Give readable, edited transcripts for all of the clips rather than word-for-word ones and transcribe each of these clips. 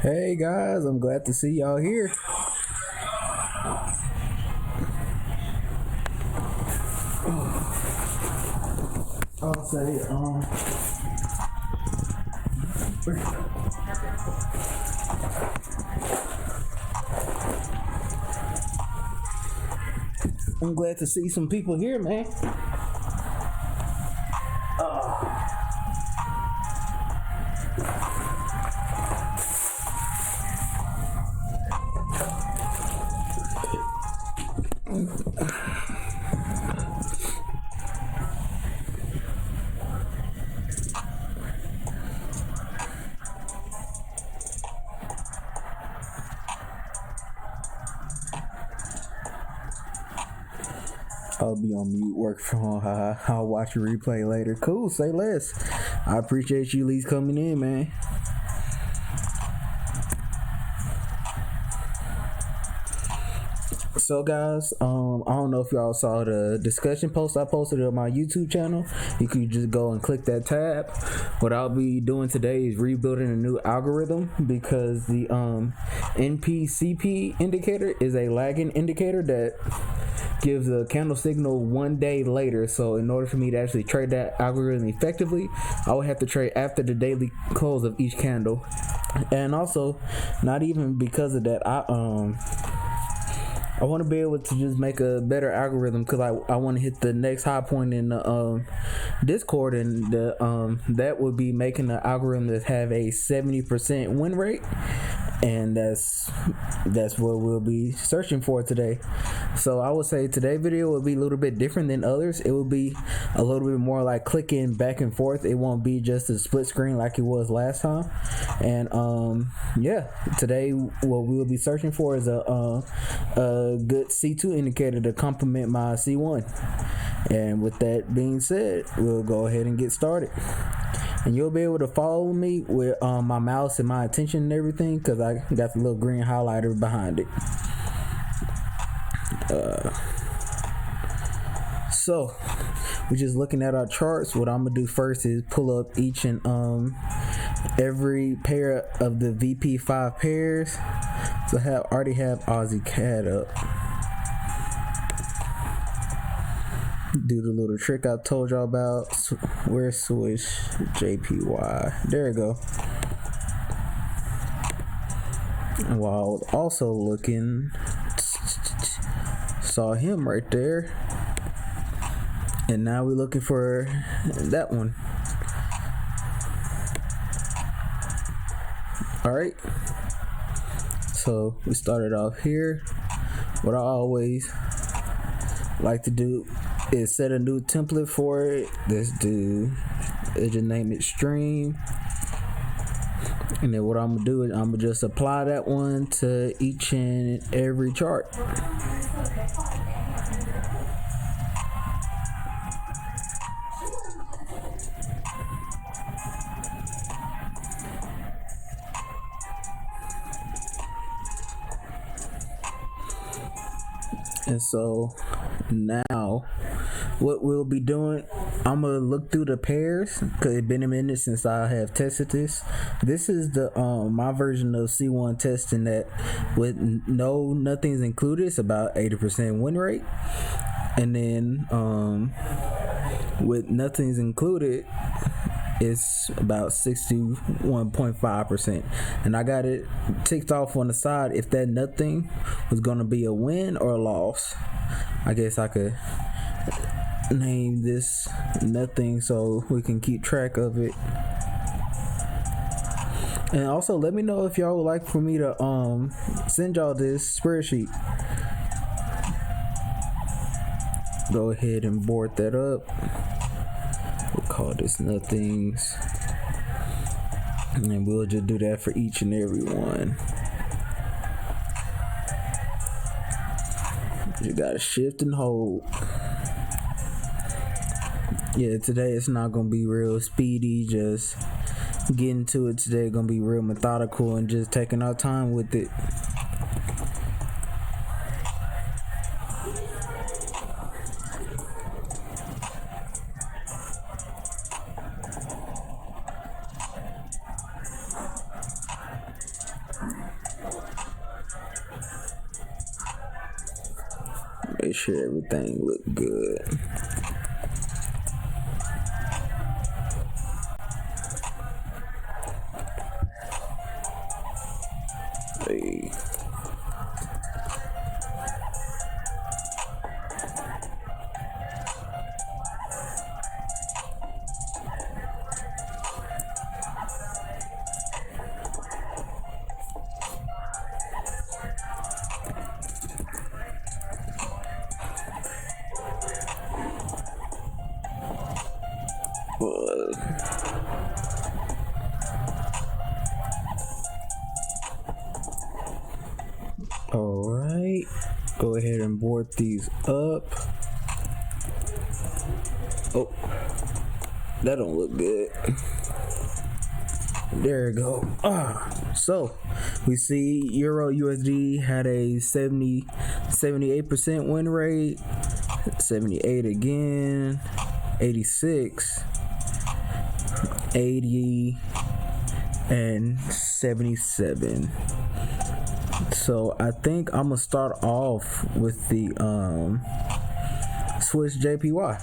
Hey guys, I'm glad to see y'all here. I'll say, I'm glad to see some people here, man. I'll be on mute, work from home. I'll watch a replay later. Cool, say less. I appreciate you at least coming in, man. So guys, I don't know if y'all saw the discussion post I posted on my YouTube channel. You could just go and click that tab. What I'll be doing today is rebuilding a new algorithm because the NPCP indicator is a lagging indicator that gives a candle signal 1 day later. So in order for me to actually trade that algorithm effectively, I would have to trade after the daily close of each candle. And also, not even because of that, I want to be able to just make a better algorithm because I want to hit the next high point in the Discord, and that would be making the algorithm that have a 70% win rate, and that's what we'll be searching for today. So I would say today's video will be a little bit different than others. It will be a little bit more like clicking back and forth. It won't be just a split screen like it was last time. And yeah, today what we'll be searching for is a good C2 indicator to complement my C1. And with that being said, we'll go ahead and get started. And you'll be able to follow me with my mouse and my attention and everything because I got the little green highlighter behind it. So we're just looking at our charts. What I'm gonna do first is pull up each and every pair of the VP5 pairs. So I already have Aussie CAD up. Do the little trick I told y'all about. Where's switch JPY? There we go. And while I was also looking, saw him right there. And now we're looking for that one. Alright. So we started off here. What I always like to do is set a new template for it. Let's just name it stream. And then what I'm gonna do is I'm gonna just apply that one to each and every chart. And so now what we'll be doing, I'm gonna look through the pairs because it's been a minute since I have tested this. This is the my version of C1 testing that with nothing's included, it's about 80% win rate. And then with nothing's included, it's about 61.5%. And I got it ticked off on the side if that nothing was gonna be a win or a loss. I guess I could name this nothing so we can keep track of it. And also let me know if y'all would like for me to send y'all this spreadsheet. Go ahead and board that up. We'll call this nothings, and we'll just do that for each and every one. You gotta shift and hold. Yeah, today it's not gonna be real speedy, just getting to it today. Gonna be real methodical and just taking our time with it. sure everything look good. Hey. Alright, go ahead and board these up. Oh, that don't look good. There we go. So we see Euro USD had a 78% win rate, 78 again, 86, 80, and 77. So I think I'm gonna start off with the Swiss JPY.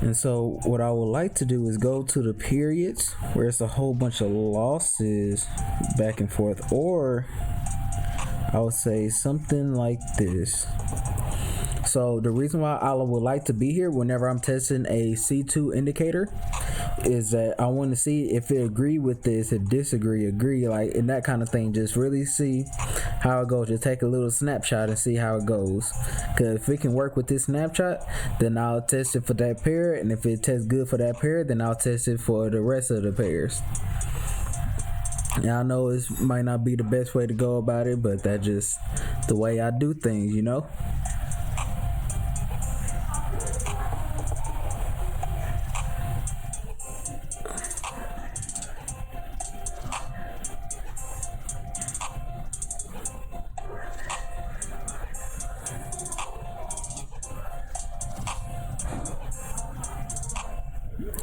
And so what I would like to do is go to the periods where it's a whole bunch of losses back and forth, or I would say something like this. So the reason why I would like to be here whenever I'm testing a C2 indicator is that I want to see if it agree with this, if disagree, agree, like, and that kind of thing. Just really see how it goes. Just take a little snapshot and see how it goes. Because if it can work with this snapshot, then I'll test it for that pair, and if it tests good for that pair, then I'll test it for the rest of the pairs. And I know it might not be the best way to go about it, but that's just the way I do things, you know.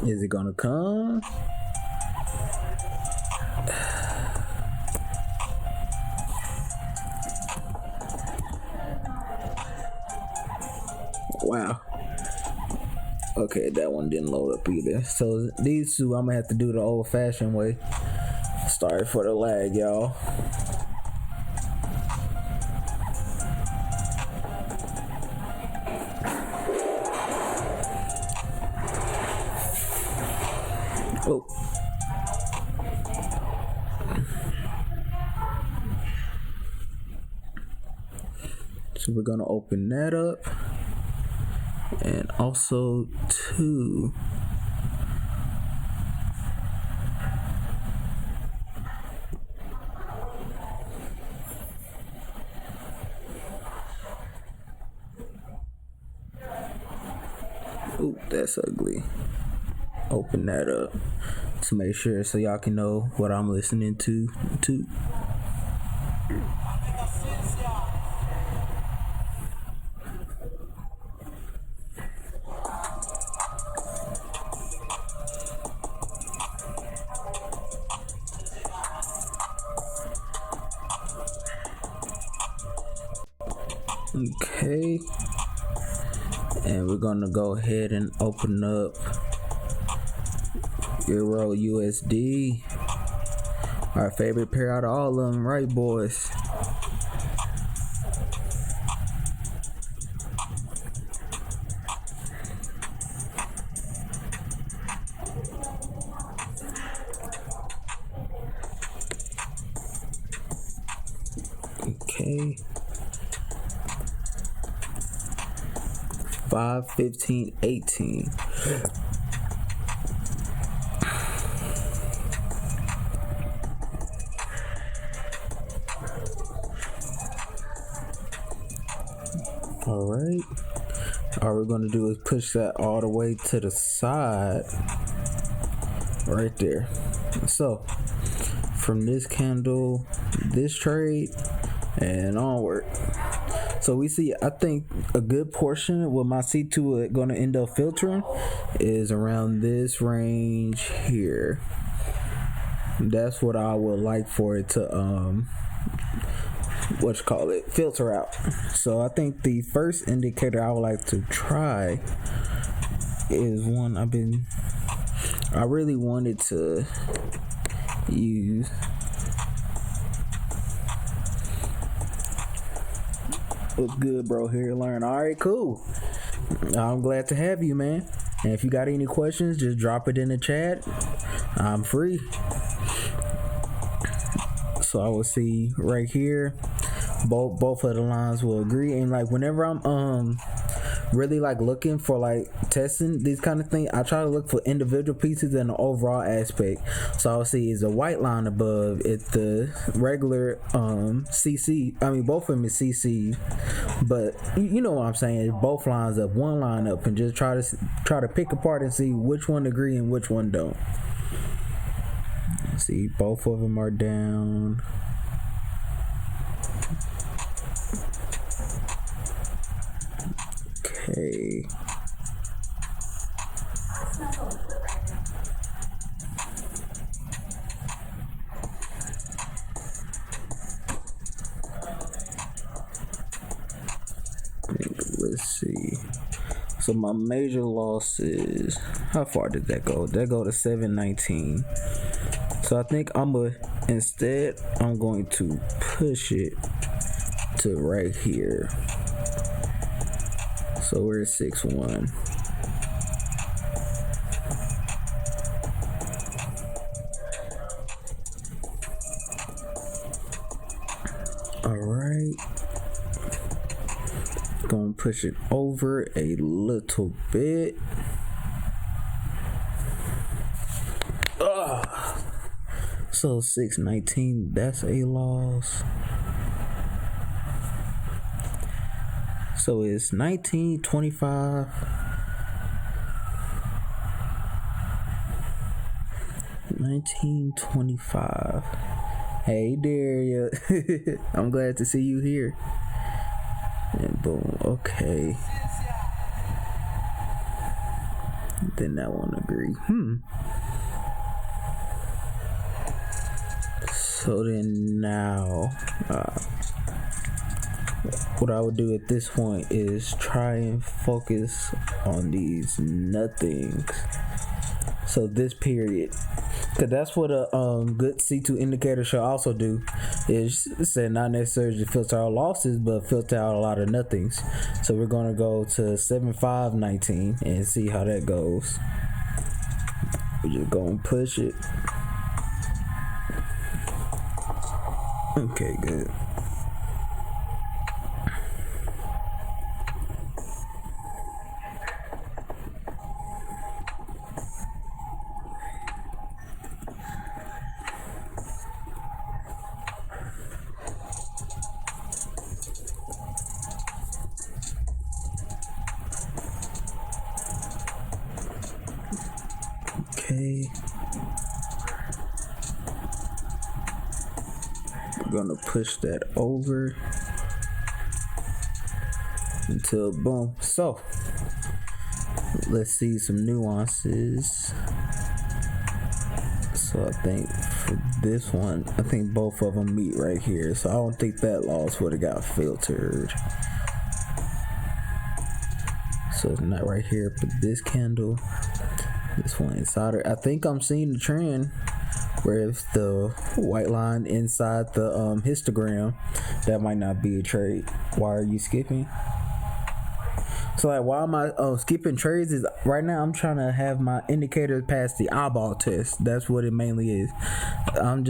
Is it gonna come? Wow. Okay, that one didn't load up either. So these two, I'm gonna have to do the old-fashioned way. Sorry for the lag, y'all. Oh. So we're gonna open that up, and also two. Ooh, that's ugly. Open that up to make sure so y'all can know what I'm listening to. Okay, and we're gonna go ahead and open up Euro USD, our favorite pair out of all of them, right, boys? Okay. 5, 15, 18. Alright. All we're going to do is push that all the way to the side. Right there. So, from this candle, this trade, and onward. So we see, I think a good portion of what my C2 going to end up filtering is around this range here. That's what I would like for it to filter out. So I think the first indicator I would like to try is one I really wanted to use. What's good, bro? Here to learn. All right, cool. I'm glad to have you, man. And if you got any questions, just drop it in the chat. I'm free. So I will see right here. Both of the lines will agree. And like whenever I'm really like looking for like testing these kind of things, I try to look for individual pieces and the overall aspect. So I'll see is the white line above, it's the regular CC. I mean both of them is CC, but you know what I'm saying, it's both lines up, one line up, and just try to pick apart and see which one agree and which one don't. See, both of them are down. Okay. Let's see. So my major loss is, how far did that go? That go to 719. So I think I'm going to push it to right here. So we're at 6-1. All right. Gonna push it over a little bit. So 619, that's a loss. So it's 1925. 1925. Hey Daria. I'm glad to see you here. And boom, okay. Then that one agree. So then now, what I would do at this point is try and focus on these nothings. So this period, because that's what a good C2 indicator should also do, is say not necessarily to filter out losses, but filter out a lot of nothings. So we're going to go to 7519 and see how that goes. We're just going to push it. Okay, good. Okay. We're gonna push that over until boom. So let's see some nuances. So I think for this one, I think both of them meet right here. So I don't think that loss would have got filtered. So it's not right here, but this candle, this one inside. I think I'm seeing the trend where if the white line inside the histogram, that might not be a trade. Why are you skipping? So like, why am I skipping trades? Is right now I'm trying to have my indicator pass the eyeball test. That's what it mainly is. I'm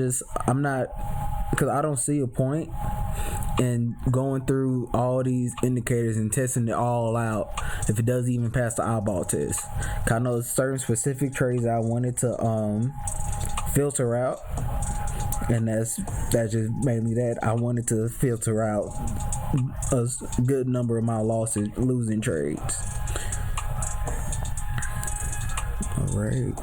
not, because I don't see a point in going through all these indicators and testing it all out if it doesn't even pass the eyeball test. I know certain specific trades I wanted to filter out, and that's just mainly that. I wanted to filter out a good number of my losing trades. All right.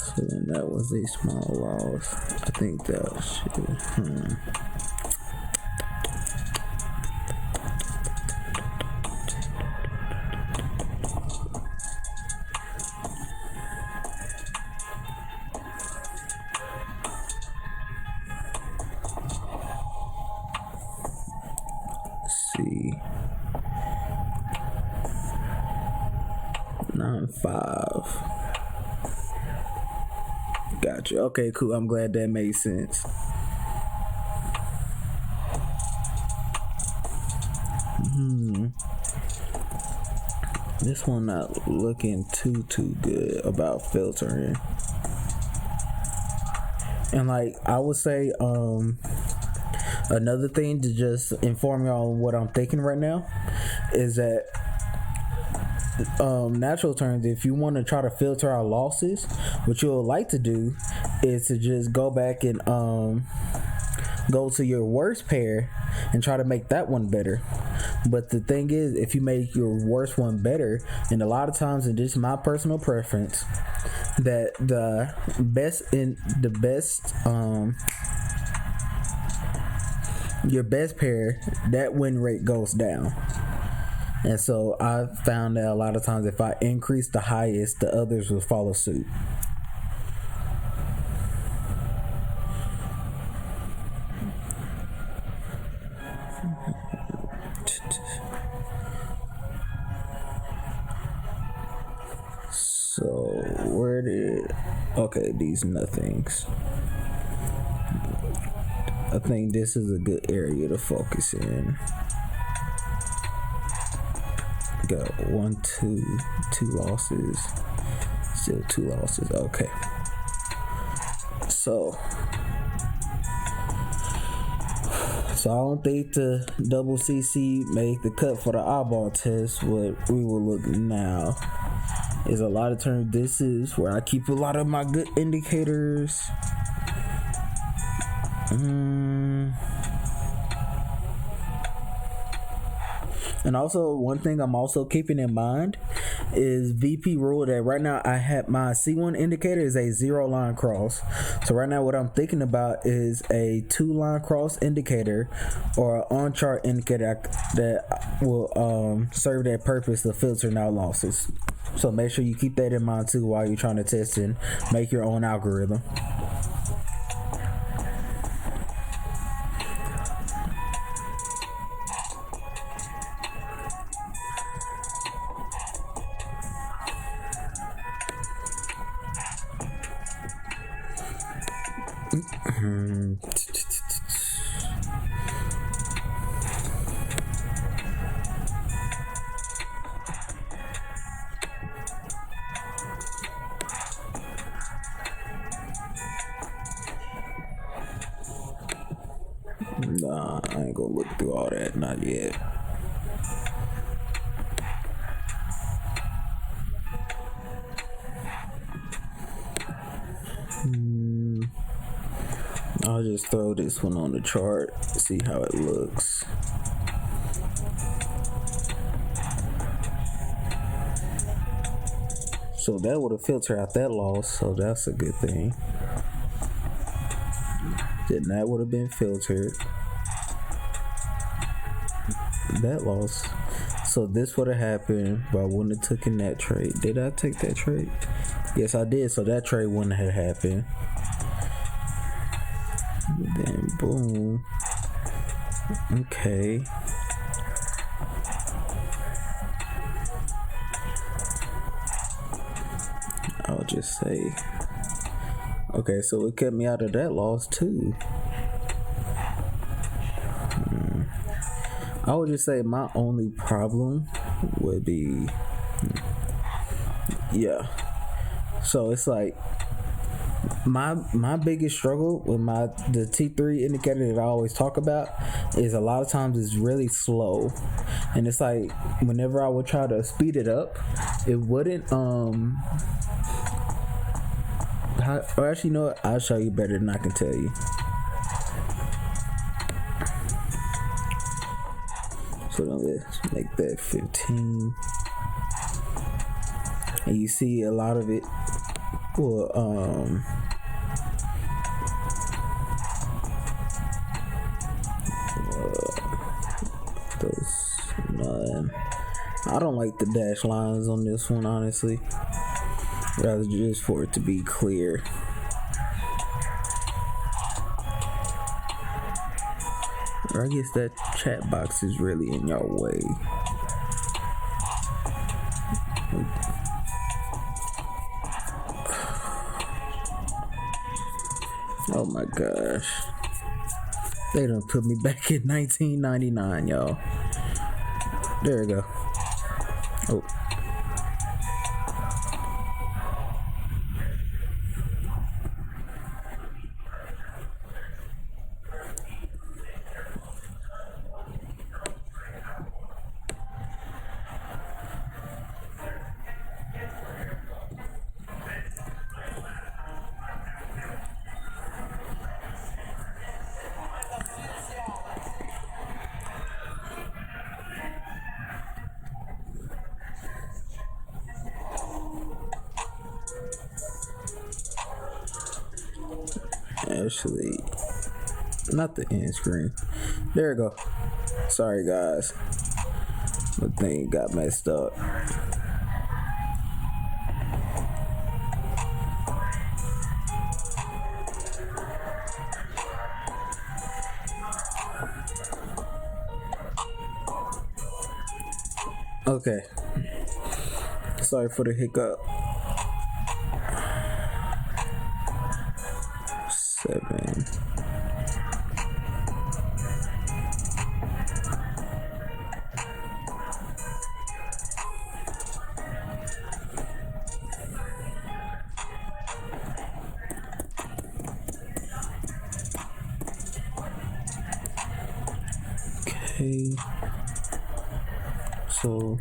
So then that was a small loss. I think that should. 5. Gotcha. Okay, cool. I'm glad that made sense. This one not looking too good about filtering. And like I would say, another thing to just inform y'all on what I'm thinking right now is that natural terms, if you want to try to filter out losses, what you'll like to do is to just go back and go to your worst pair and try to make that one better. But the thing is, if you make your worst one better, and a lot of times, and just my personal preference, that your best pair, that win rate goes down. And so I found that a lot of times if I increase the highest, the others will follow suit. So okay, these nothings. I think this is a good area to focus in. Got 1, 2 losses. Still 2 losses. Okay. So I don't think the double CC make the cut for the eyeball test. What we will look now is a lot of terms. This is where I keep a lot of my good indicators. And also, one thing I'm also keeping in mind is VP rule that right now I have my C1 indicator is a 0 line cross. So right now what I'm thinking about is a 2 line cross indicator or an on chart indicator that will serve that purpose of filtering out losses. So make sure you keep that in mind too while you're trying to test and make your own algorithm. Nah, I ain't gonna look through all that, not yet. I'll just throw this one on the chart, see how it looks. So that would have filtered out that loss, so that's a good thing. Then that would have been filtered. That loss. So this would have happened, but I wouldn't have taken that trade. Did I take that trade? Yes, I did. So that trade wouldn't have happened. Then boom. Okay. I'll just say, okay, so it kept me out of that loss too. I would just say my only problem would be, yeah. So it's like my biggest struggle with the T3 indicator that I always talk about is a lot of times it's really slow, and it's like whenever I would try to speed it up, it wouldn't or actually, you know what? I'll show you better than I can tell you. So let's make that 15. And you see a lot of it will those none. I don't like the dash lines on this one, honestly. Rather just for it to be clear. Or I guess that chat box is really in your way. Oh my gosh. They done put me back in 1999, y'all. There we go. Oh. Actually, not the end screen. There we go. Sorry guys, the thing got messed up. Okay, sorry for the hiccup. 7. Okay, so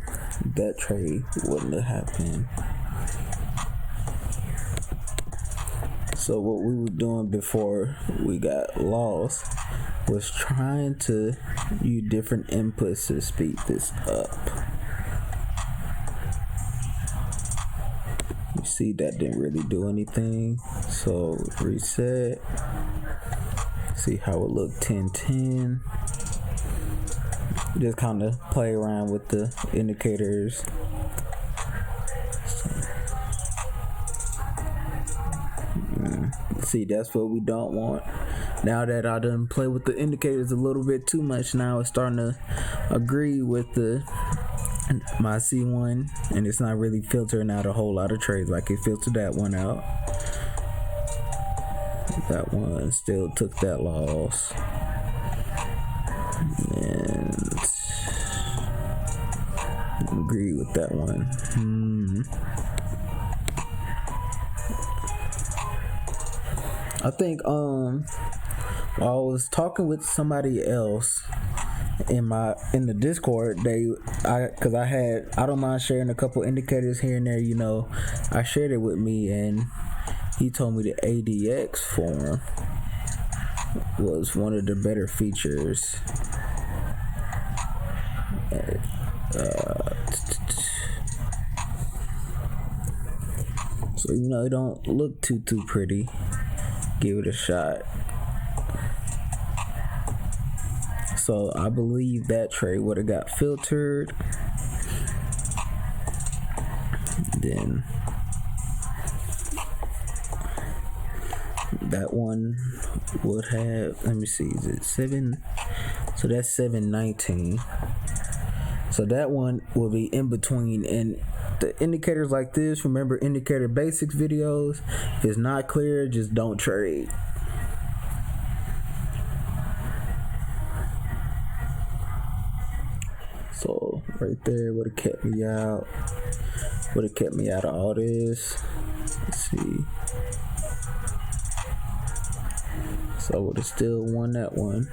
that trade wouldn't have happened. So what we were doing before we got lost was trying to use different inputs to speed this up. You see that didn't really do anything, so reset. See how it looked. 10-10. Just kind of play around with the indicators. See, that's what we don't want. Now that I done play with the indicators a little bit too much, now it's starting to agree with my C1, and it's not really filtering out a whole lot of trades. Like it filtered that one out. That one still took that loss. And agree with that one. I think while I was talking with somebody else in the Discord, I don't mind sharing a couple indicators here and there, you know. I shared it with me, and he told me the ADX form was one of the better features. So you know, it don't look too pretty. Give it a shot. So I believe that trade would have got filtered. Then that one would have, let me see, is it 7? So that's 719. So that one will be in between. And the indicators like this, remember indicator basics videos, if it's not clear, just don't trade. So right there would have kept me out. Would have kept me out of all this. Let's see. So I would have still won that one.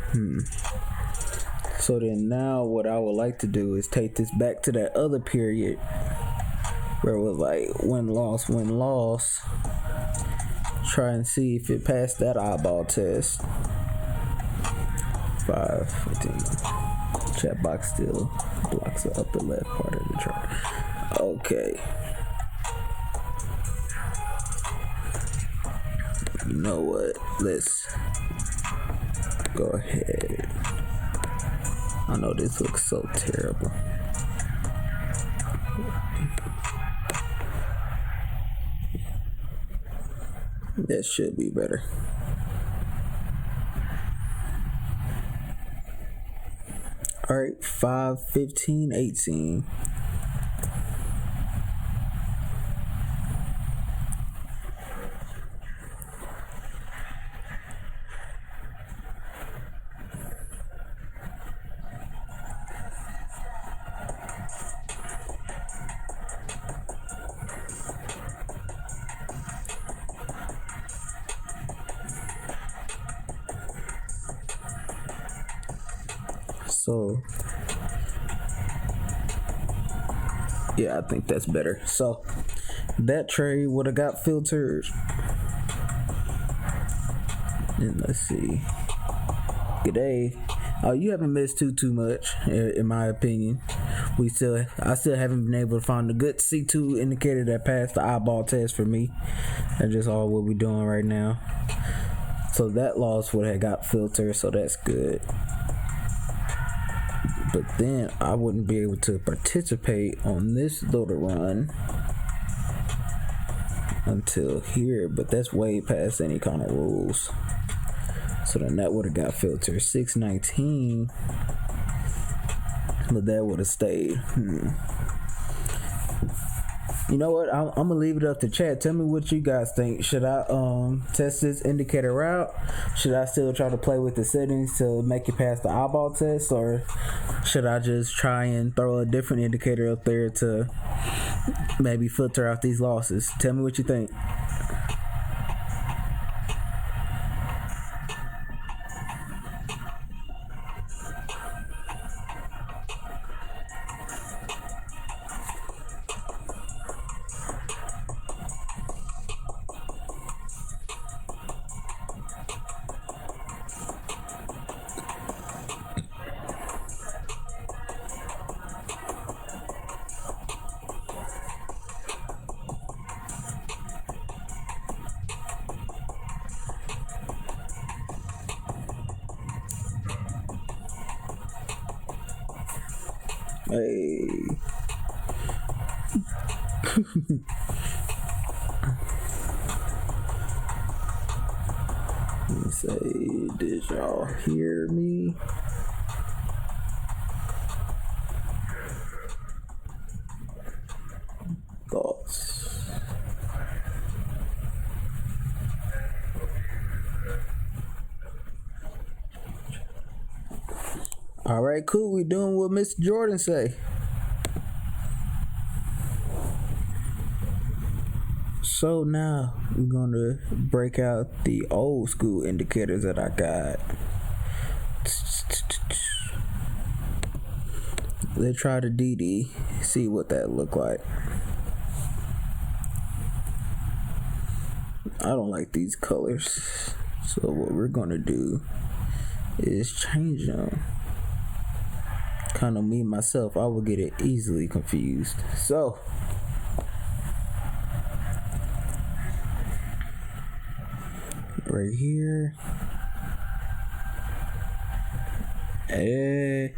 So then now what I would like to do is take this back to that other period where it was like win loss. Try and see if it passed that eyeball test. 5:15. Chat box still blocks the upper left part of the chart. Okay. You know what? Let's go ahead. I know this looks so terrible. That should be better. All right, 5:15:18. So yeah, I think that's better. So that trade would have got filtered. And let's see. Good day. You haven't missed too much, in my opinion. I still haven't been able to find a good C2 indicator that passed the eyeball test for me. That's just all what we're doing right now. So that loss would have got filtered, so that's good. But then I wouldn't be able to participate on this little run until here, but that's way past any kind of rules. So then that would have got filtered. 619, but that would have stayed. You know what? I'm gonna leave it up to chat. Tell me what you guys think. Should I test this indicator out? Should I still try to play with the settings to make it past the eyeball test, or should I just try and throw a different indicator up there to maybe filter out these losses? Tell me what you think. Hey. Let me say, did y'all hear me? Thoughts? All right, cool. We doing what Mr. Jordan say. So now we're gonna break out the old school indicators that I got. Let's try the DD, see what that look like. I don't like these colors, so what we're gonna do is change them. Kind of me myself, I will get it easily confused. So right here, there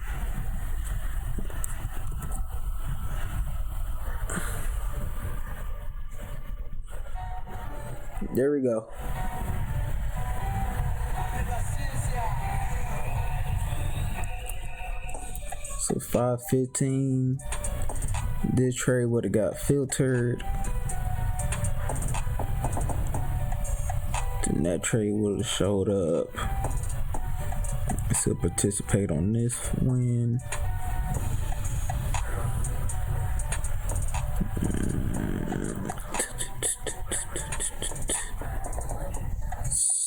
we go. So 515, this trade would have got filtered. Then that trade would have showed up. So participate on this one.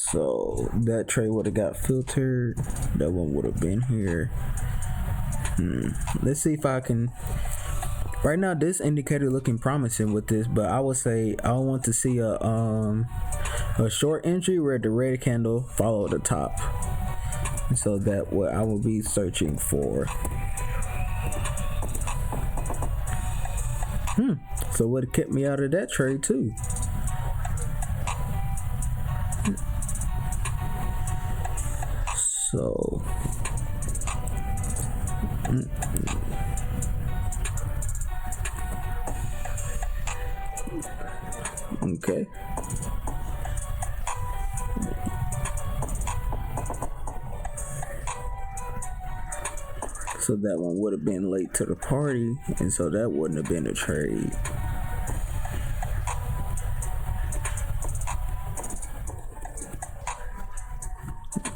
So that trade would have got filtered. That one would have been here. Let's see if I can. Right now, this indicator looking promising with this, but I would say I want to see a short entry where the red candle follow the top. So that what I will be searching for. So what kept me out of that trade too? So okay. So that one would have been late to the party, and so that wouldn't have been a trade.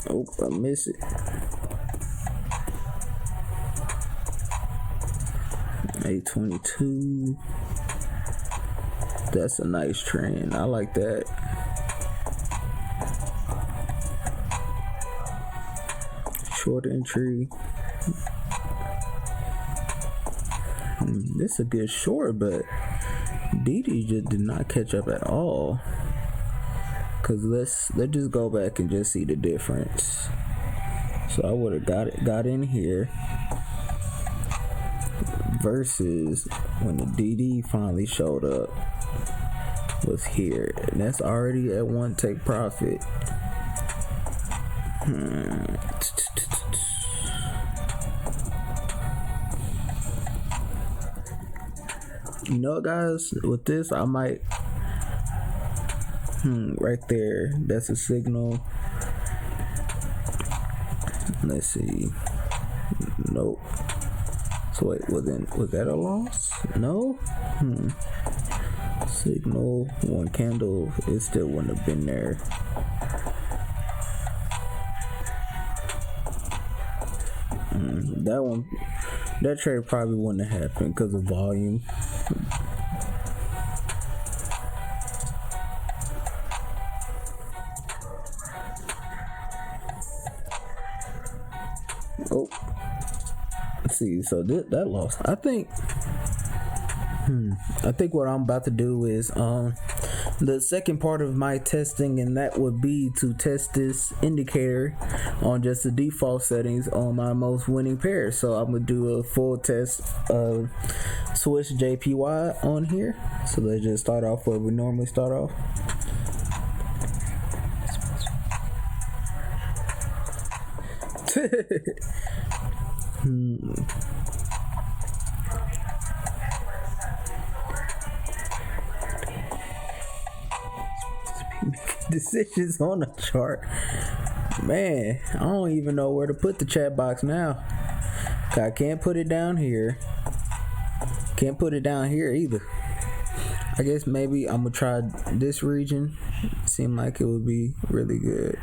Oh, I miss it. 822. That's a nice trend. I like that. Short entry. This is a good short, but DD just did not catch up at all. Cause let's just go back and just see the difference. So I would have got in here versus when the DD finally showed up was here, and that's already at one take profit. You know, guys, with this I might right there, that's a signal. Let's see. Nope. So wait, was that a loss? No. Signal, one candle, it still wouldn't have been there. That trade probably wouldn't have happened because of volume. Oh, let's see. So that loss. I think what I'm about to do is the second part of my testing, and that would be to test this indicator on just the default settings on my most winning pair. So I'm gonna do a full test of Swiss JPY on here. So let's just start off where we normally start off. Decisions on the chart, man. I don't even know where to put the chat box now. I can't put it down here. Can't put it down here either. I guess maybe I'm gonna try this region. Seemed like it would be really good.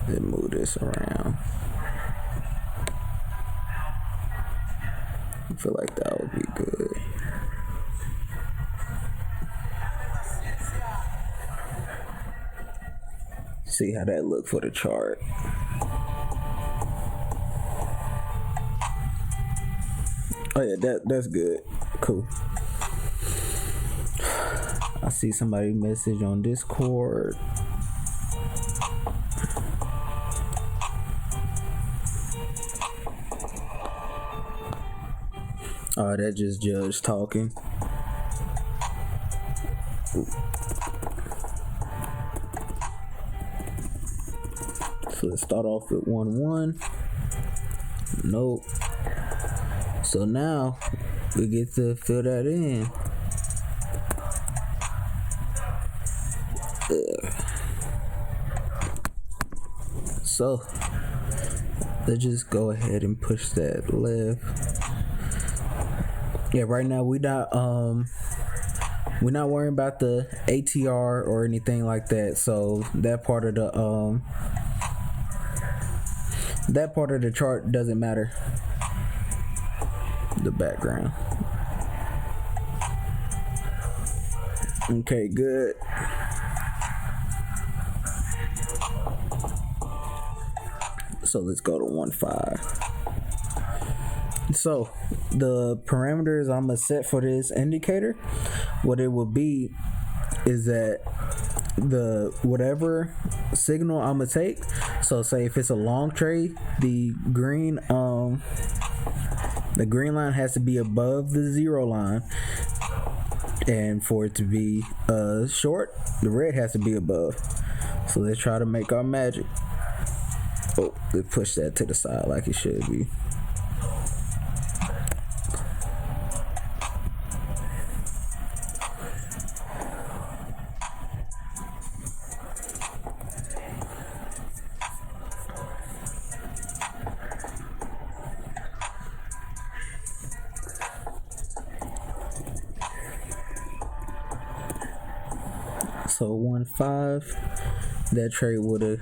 Let's move this around. I feel like that would be good. See how that look for the chart. Oh yeah, that's good. Cool. I see somebody message on Discord. Oh, that just Judge talking. So let's start off with 1-1. Nope. So now we get to fill that in. So let's just go ahead and push that left. Yeah, right now we're not worrying about the ATR or anything like that. So that part of the chart doesn't matter. The background. Okay, good. So let's go to 1.5. So the parameters I'm gonna set for this indicator, what it will be is that the whatever signal I'm gonna take. So say if it's a long trade, the green line has to be above the 0 line, and for it to be short, the red has to be above. So let's try to make our magic. Oh, let's push that to the side like it should be. So 1.5, that trade would have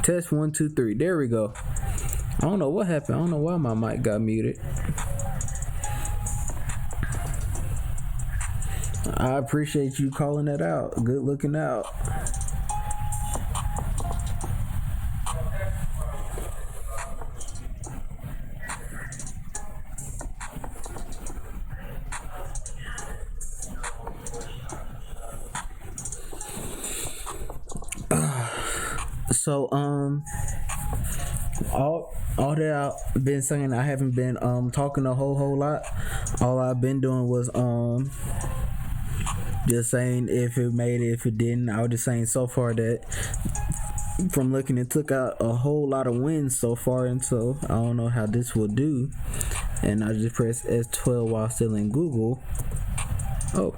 Test 1 2 3. There we go. I don't know what happened. I don't know why my mic got muted. I appreciate you calling that out. Good looking out. So all that I've been saying, I haven't been talking a whole lot. All I've been doing was just saying if it made it, if it didn't. I was just saying so far that from looking, it took out a whole lot of wins so far, and so I don't know how this will do. And I just pressed S12 while still in Google. Oh.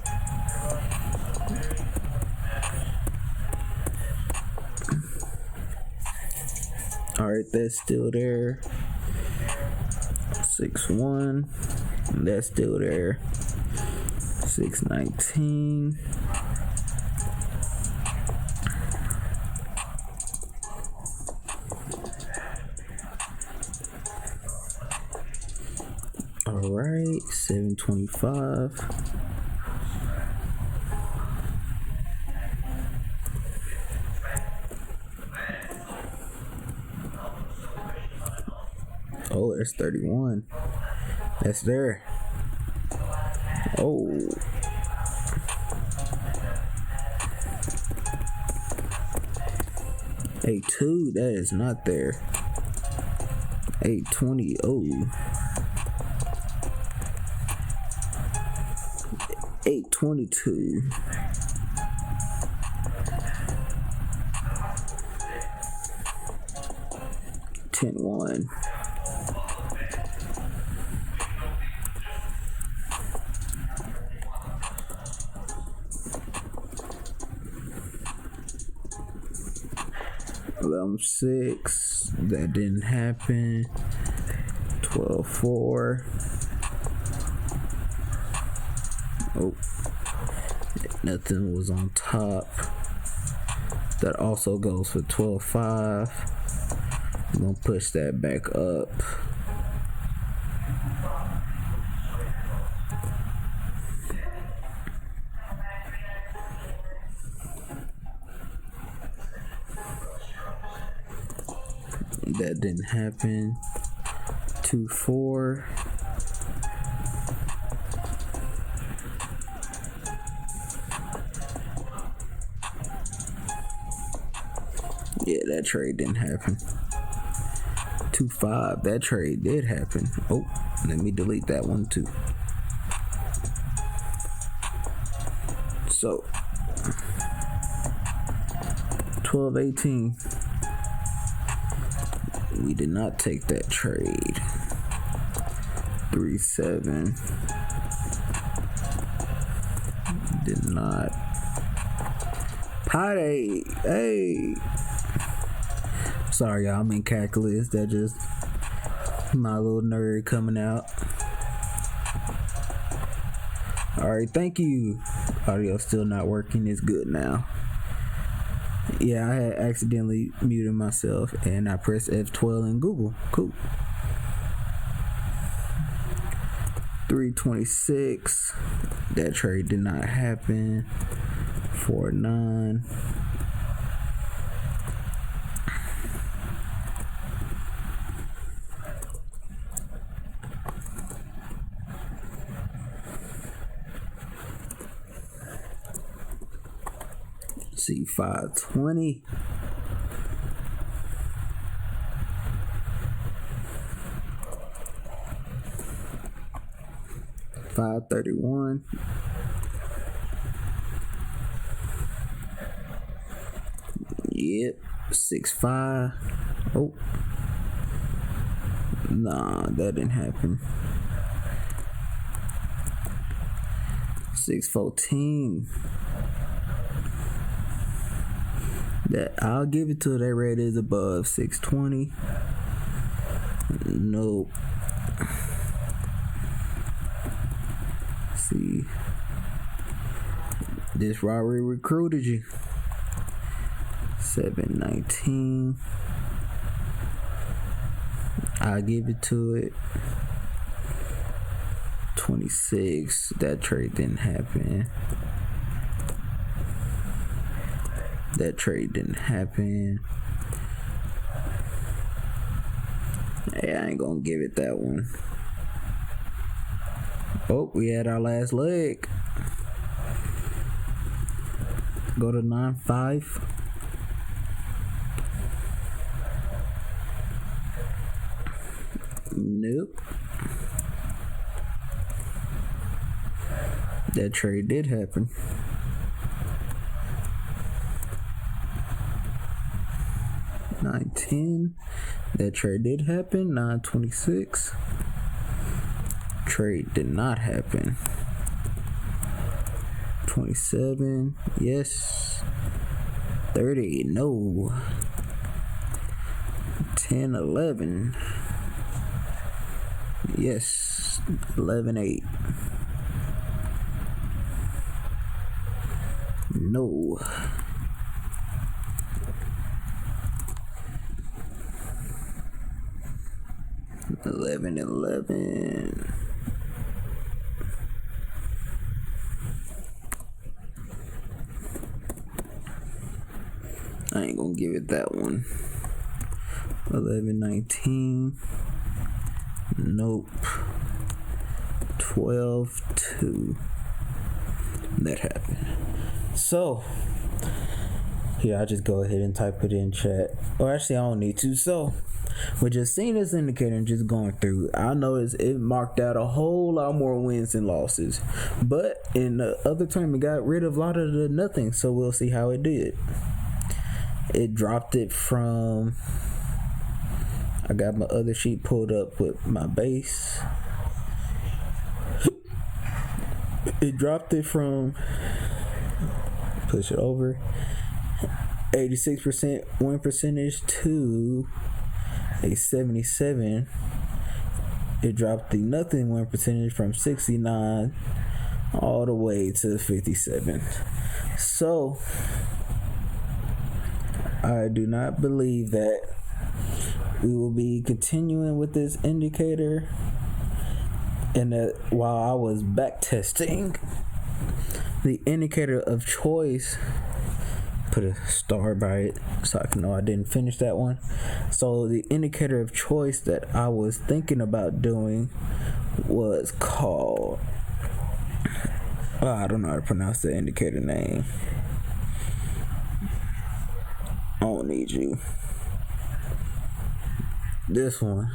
Alright, that's still there. 6-1. That's still there. 6-19. Alright, 7-25. Oh, that's 31. That's there. Oh. A2, that is not there. 820. Oh. 822. 10-1. $11-6. That didn't happen. 12-4. Oh, nothing was on top. That also goes for 12-5. I'm gonna push that back up. That didn't happen. 2-4. Yeah, that trade didn't happen. 2-5. That trade did happen. Oh, let me delete that one too. So 12-18. We did not take that trade. 3-7. Did not. Potty. Hey. Sorry, y'all. I'm in calculus. That just my little nerd coming out. Alright, thank you. Audio still not working. It's good now. Yeah, I had accidentally muted myself and I pressed F12 in Google. Cool. 326. That trade did not happen. 4-9. See, 520. $5.31. Yep. 6.5. Oh. Nah, that didn't happen. 6.14. That I'll give it to that rate is above 620. Nope. See, this robbery recruited you. 719. I give it to it. 26. That trade didn't happen. That trade didn't happen. Hey, I ain't gonna give it that one. Oh, we had our last leg. Go to 9.5. Nope. That trade did happen. $9.10. That trade did happen. $9.26. Trade did not happen. 27. Yes. 30. No. 10. 11. Yes. 11.8. No. 11.11. I ain't gonna give it that one. 11.19. Nope. 12.2. That happened. So here, I'll just go ahead and type it in chat. Or actually, I don't need to. So we're just seeing this indicator and just going through. I noticed it marked out a whole lot more wins than losses, but in the other time it got rid of a lot of the nothing. So we'll see how it did. It dropped it from, I got my other sheet pulled up with my base. It dropped it from, push it over, 86% win percentage to a 77. It dropped the nothing win percentage from 69 all the way to 57. So I do not believe that we will be continuing with this indicator, and that while I was back testing the indicator of choice, put a star by it so I can know I didn't finish that one. So the indicator of choice that I was thinking about doing was called, I don't know how to pronounce the indicator name. I don't need you. This one.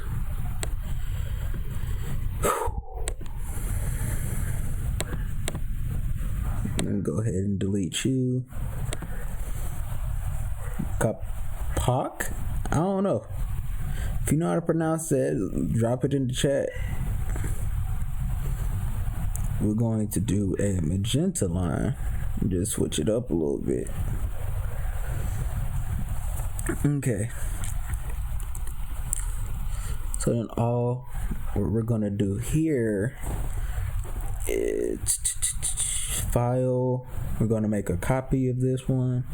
Let me go ahead and delete you. Kapak? I don't know. If you know how to pronounce that, drop it in the chat. We're going to do a magenta line. Just switch it up a little bit. Okay. So then all what we're gonna do here is file. We're gonna make a copy of this one.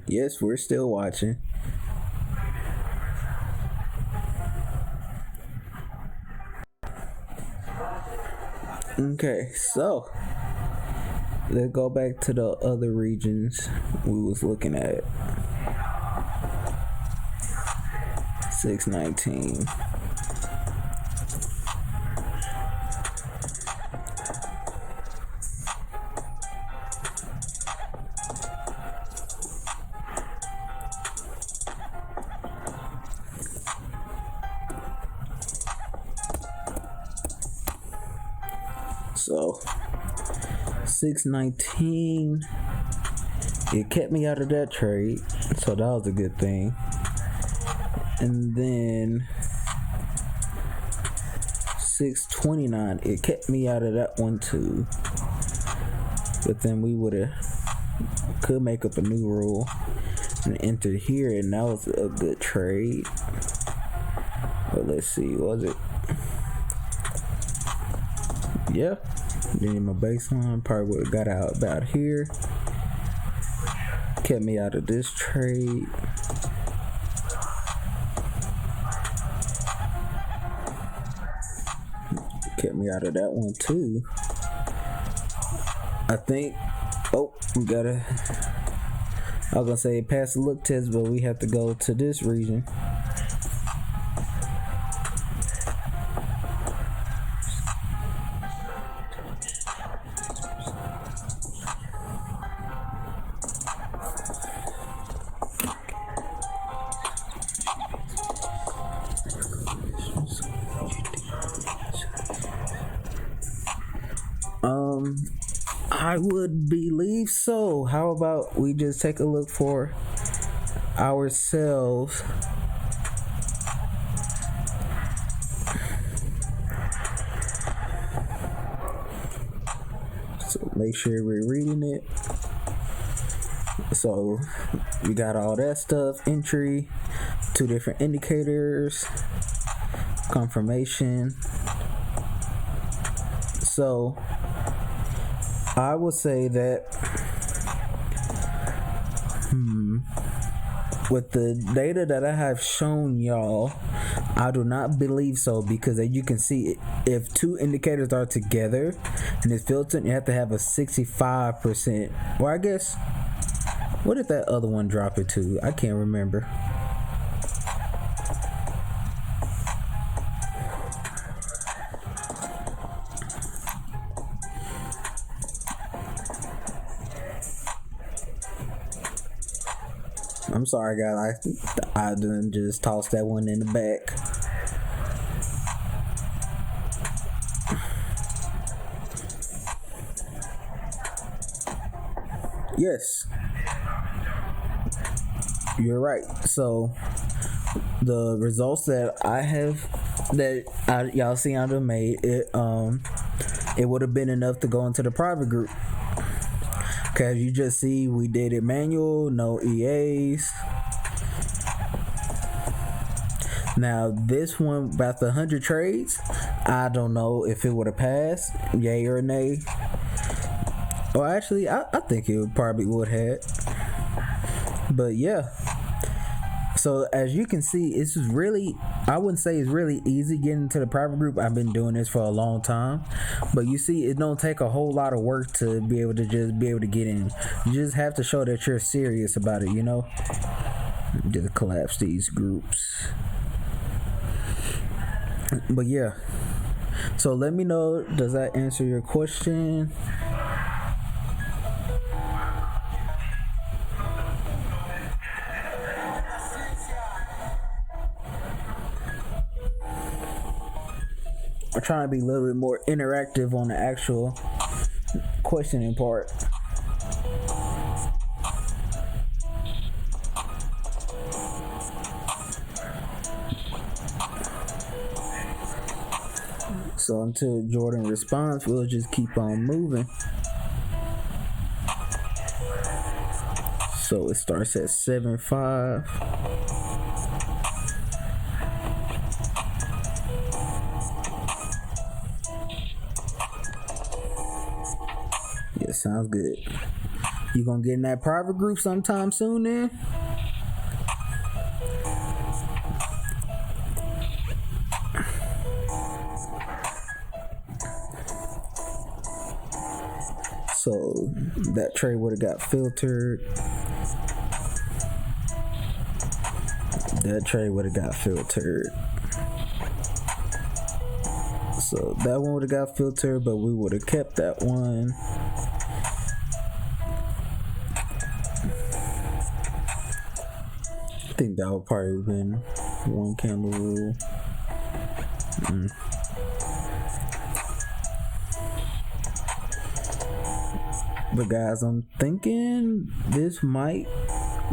Yes, we're still watching. Okay, so let's go back to the other regions we was looking at. 619. So 619, it kept me out of that trade, so that was a good thing. and then 629. It kept me out of that one too, but then we could make up a new rule and enter here, and that was a good trade. But let's see, was it? Yeah. Then my baseline probably would have got out about here. Kept me out of this trade. Kept me out of that one too. I think. Oh, we gotta. I was gonna say pass the look test, but we have to go to this region. I would believe so. How about we just take a look for ourselves? So make sure we're reading it. So we got all that stuff, entry, 2 different indicators, confirmation. So I would say that with the data that I have shown y'all, I do not believe so, because as you can see, if 2 indicators are together and it's filtered, you have to have a 65%. Or I guess, what did that other one drop it to? I can't remember. I'm sorry, guys. I done just tossed that one in the back. Yes, you're right. So the results that y'all see I done made, it would have been enough to go into the private group. Okay, you just see we did it manual, no EAs. Now this one about the 100 trades, I don't know if it would have passed, yay or nay. Well, actually, I think it probably would have. But yeah. So as you can see, it's just really, I wouldn't say it's really easy getting into the private group. I've been doing this for a long time, but you see, it don't take a whole lot of work to be able to get in. You just have to show that you're serious about it, you know. Just collapse these groups. But yeah, so let me know, does that answer your question? I'm trying to be a little bit more interactive on the actual questioning part. So until Jordan responds, we'll just keep on moving. So it starts at 7.5. Yeah, sounds good. You gonna get in that private group sometime soon then? So that trade would have got filtered. That trade would have got filtered. So that one would have got filtered, but we would have kept that one. I think that would probably have been one candle rule. But guys, I'm thinking this might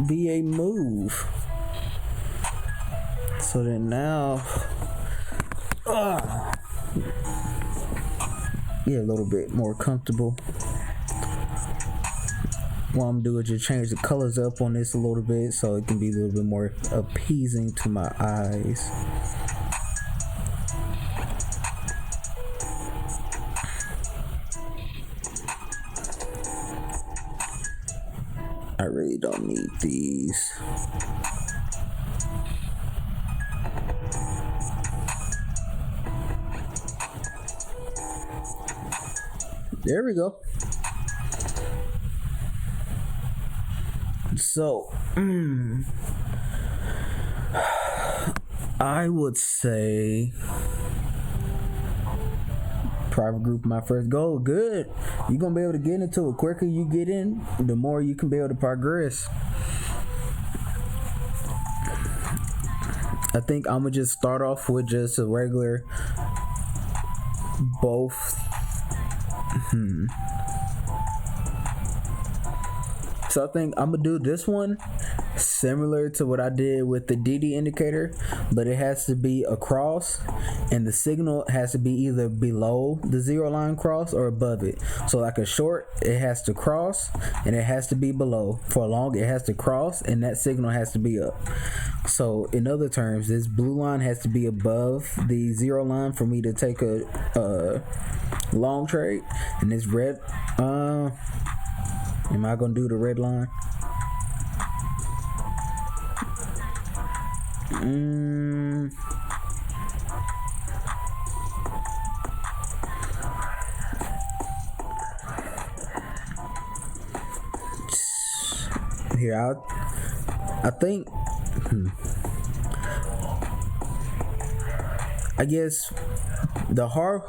be a move. So then now, yeah, a little bit more comfortable. What I'm doing is just change the colors up on this a little bit so it can be a little bit more appeasing to my eyes. I really don't need these. There we go. So, I would say private group, my first goal. Good. You're gonna be able to get into it. Quicker you get in, the more you can be able to progress. I think I'm gonna just start off with just a regular both. So I think I'm gonna do this one similar to what I did with the DD indicator, but it has to be across, and the signal has to be either below the zero line cross or above it. So like a short, it has to cross and it has to be below. For a long, it has to cross and that signal has to be up. So in other terms, this blue line has to be above the zero line for me to take a long trade, and this red, am I gonna do the red line? Here, I think, I guess the hard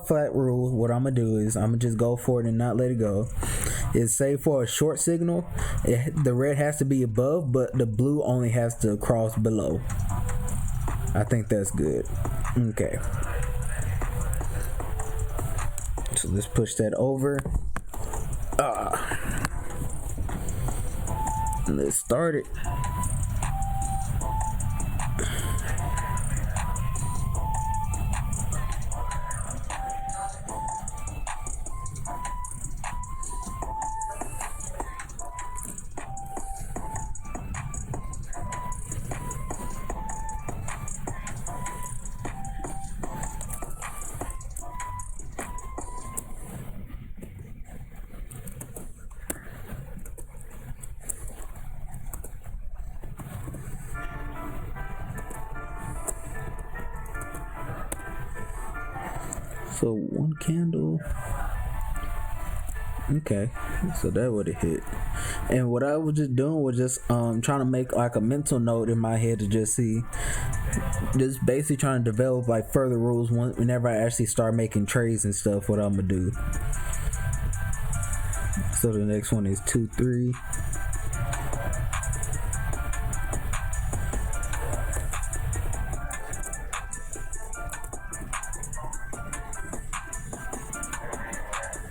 flat rule, what I'm gonna do is I'm gonna just go for it and not let it go. Is say for a short signal, the red has to be above, but the blue only has to cross below. I think that's good. Okay. So let's push that over. Let's start it. So one candle. Okay, so that would have hit. And what I was just doing was just trying to make like a mental note in my head to just see, just basically trying to develop like further rules whenever I actually start making trades and stuff, what I'm gonna do. So the next one is 2-3.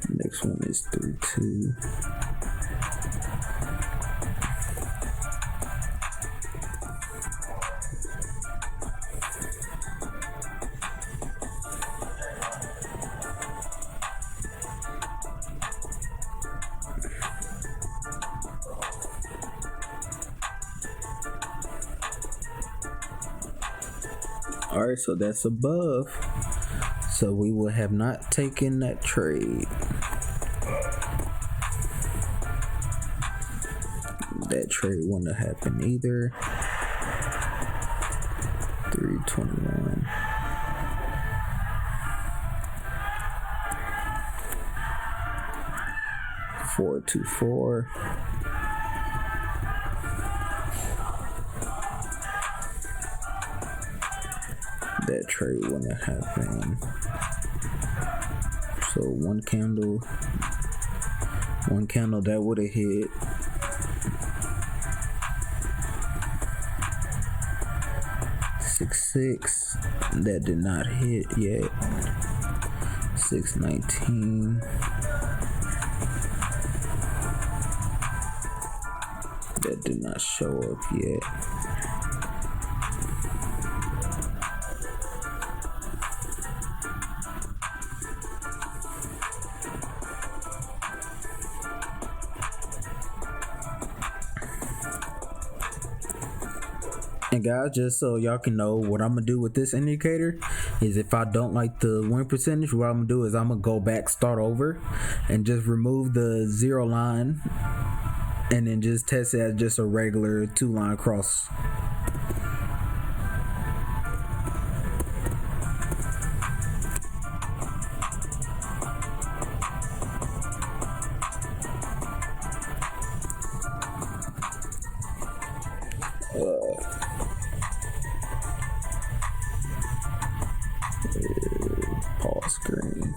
Next one is 3-2. Alright, so that's above. So we will have not taken that trade. That trade wouldn't have happened either. 321. $424. That trade wouldn't have happened. So one candle that would have hit. 6-6, that did not hit yet. 6-19, that did not show up yet. And guys, just so y'all can know what I'm gonna do with this indicator is if I don't like the win percentage, what I'm gonna do is I'm gonna go back, start over, and just remove the 0 line, and then just test it as just a regular 2-line cross. Pause screen.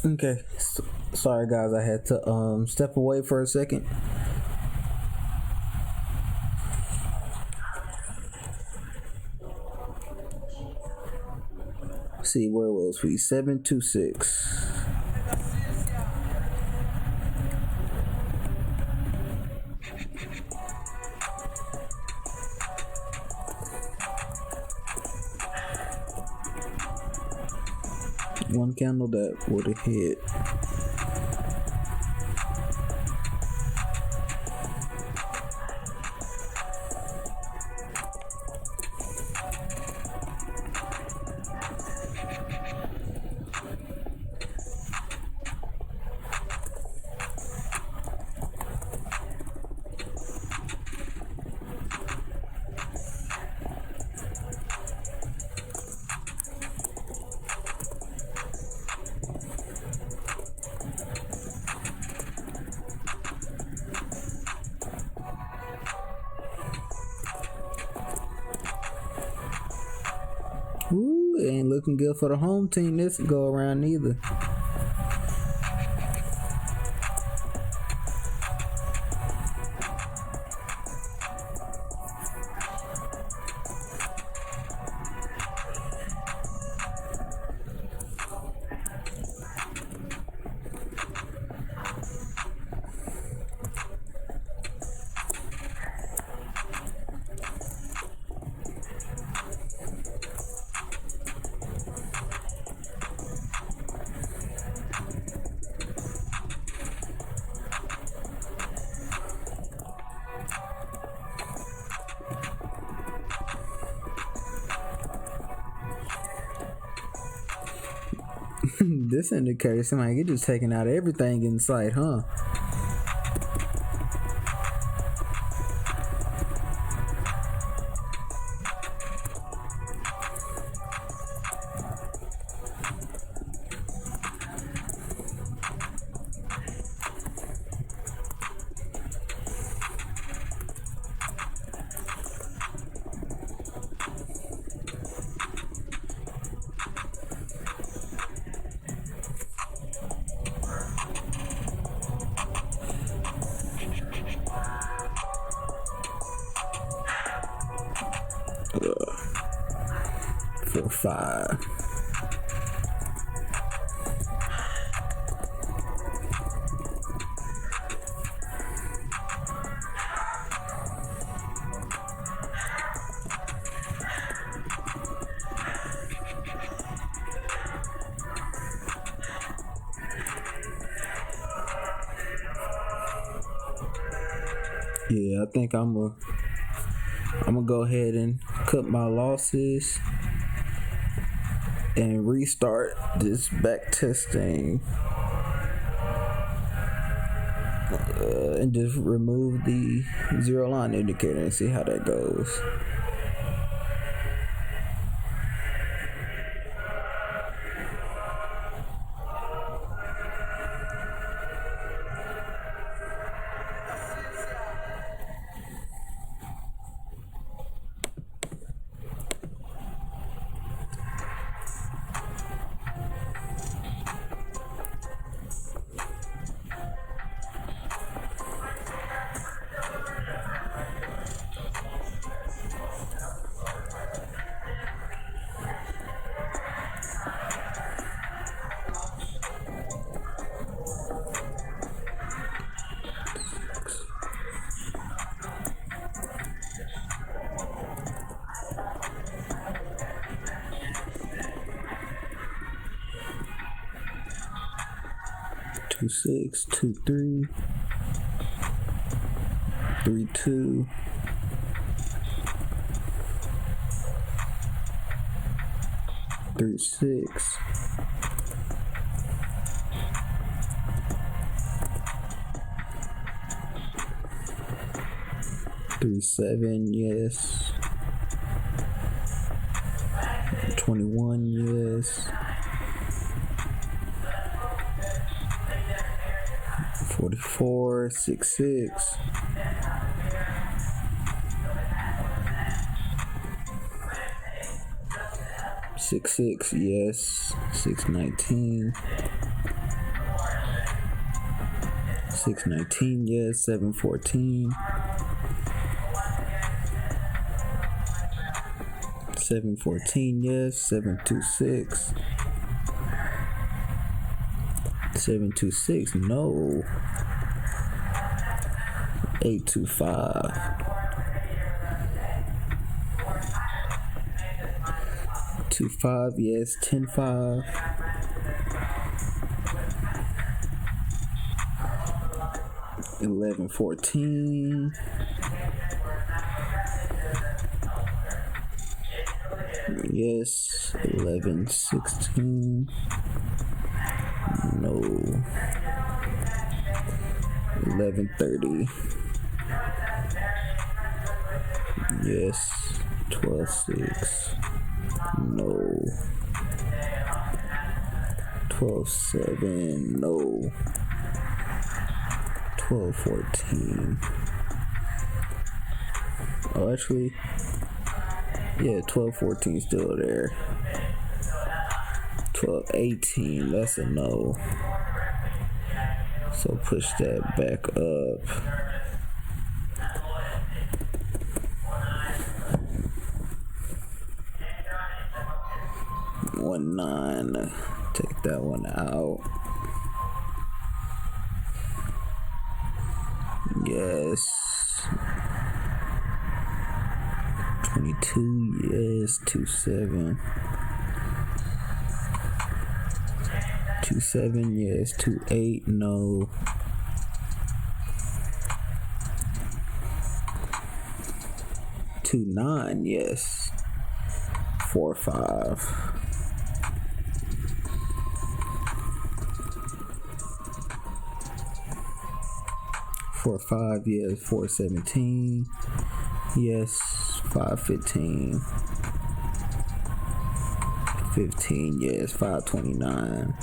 Okay, sorry guys, I had to step away for a second. Let's see, where was we? 726. One candle that would have hit. Ooh, it ain't looking good for the home team this go around either. This indicator seems like it's just taking out everything in sight, huh? For 5. Yeah, I think I'm gonna go ahead and cut my losses and restart this back testing. and just remove the 0 line indicator and see how that goes. Two 6, 2 3, 3 2, 3 6, 3 7, yes. 21, yes. 44, 6 6. 6 6, yes. 619. 619, yes. 714. 714, yes. 726. 726, no. 825. 25, yes. 10-5. 1114. Yes. 1116. No. 1130. Yes. 12-6. No. 12-7. No. 12-14. Oh, actually, yeah, 12-14 still there. 12-18. That's a no. So push that back up. 1-9. Take that one out. Yes. 22. Yes. 2-7. 2-7. Yes. 2-8. No. 2-9. Yes. 4-5. 4-5, yes. 4-17, yes. 5-15. 15, yes. 5-29,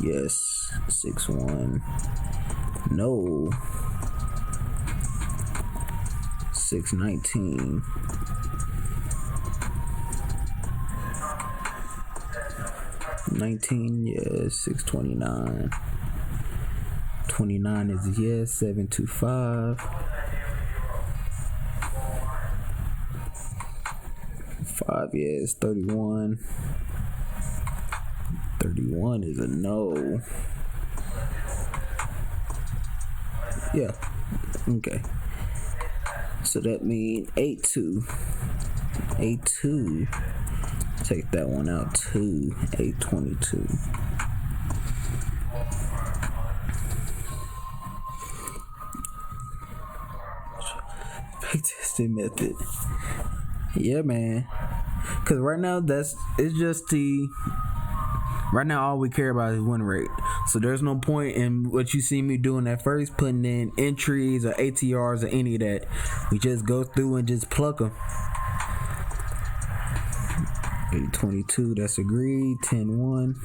yes. 6-1, no. 6-19. 19, yes. 6-29. 29 is yes. 7-5. 5, yes. 31. 31 is a no. Yeah. Okay. So that means 8-2. 8-2. Take that one out too. 8-22. Testing method. Yeah, man. Cause right now right now all we care about is win rate. So there's no point in what you see me doing at first, putting in entries or ATRs or any of that. We just go through and just pluck them. 822, that's agreed. 10-1.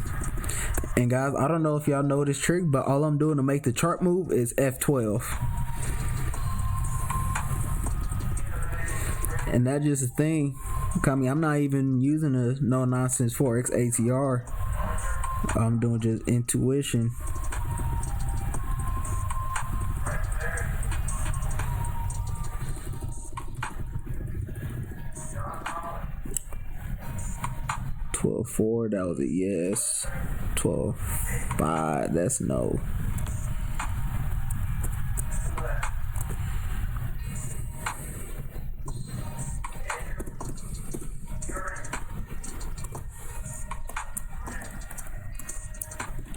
And guys, I don't know if y'all know this trick, but all I'm doing to make the chart move is F12. And that's just a thing. I mean, I'm not even using a no-nonsense Forex ATR. I'm doing just intuition. $12.4, that was a yes. $12.5, that's no.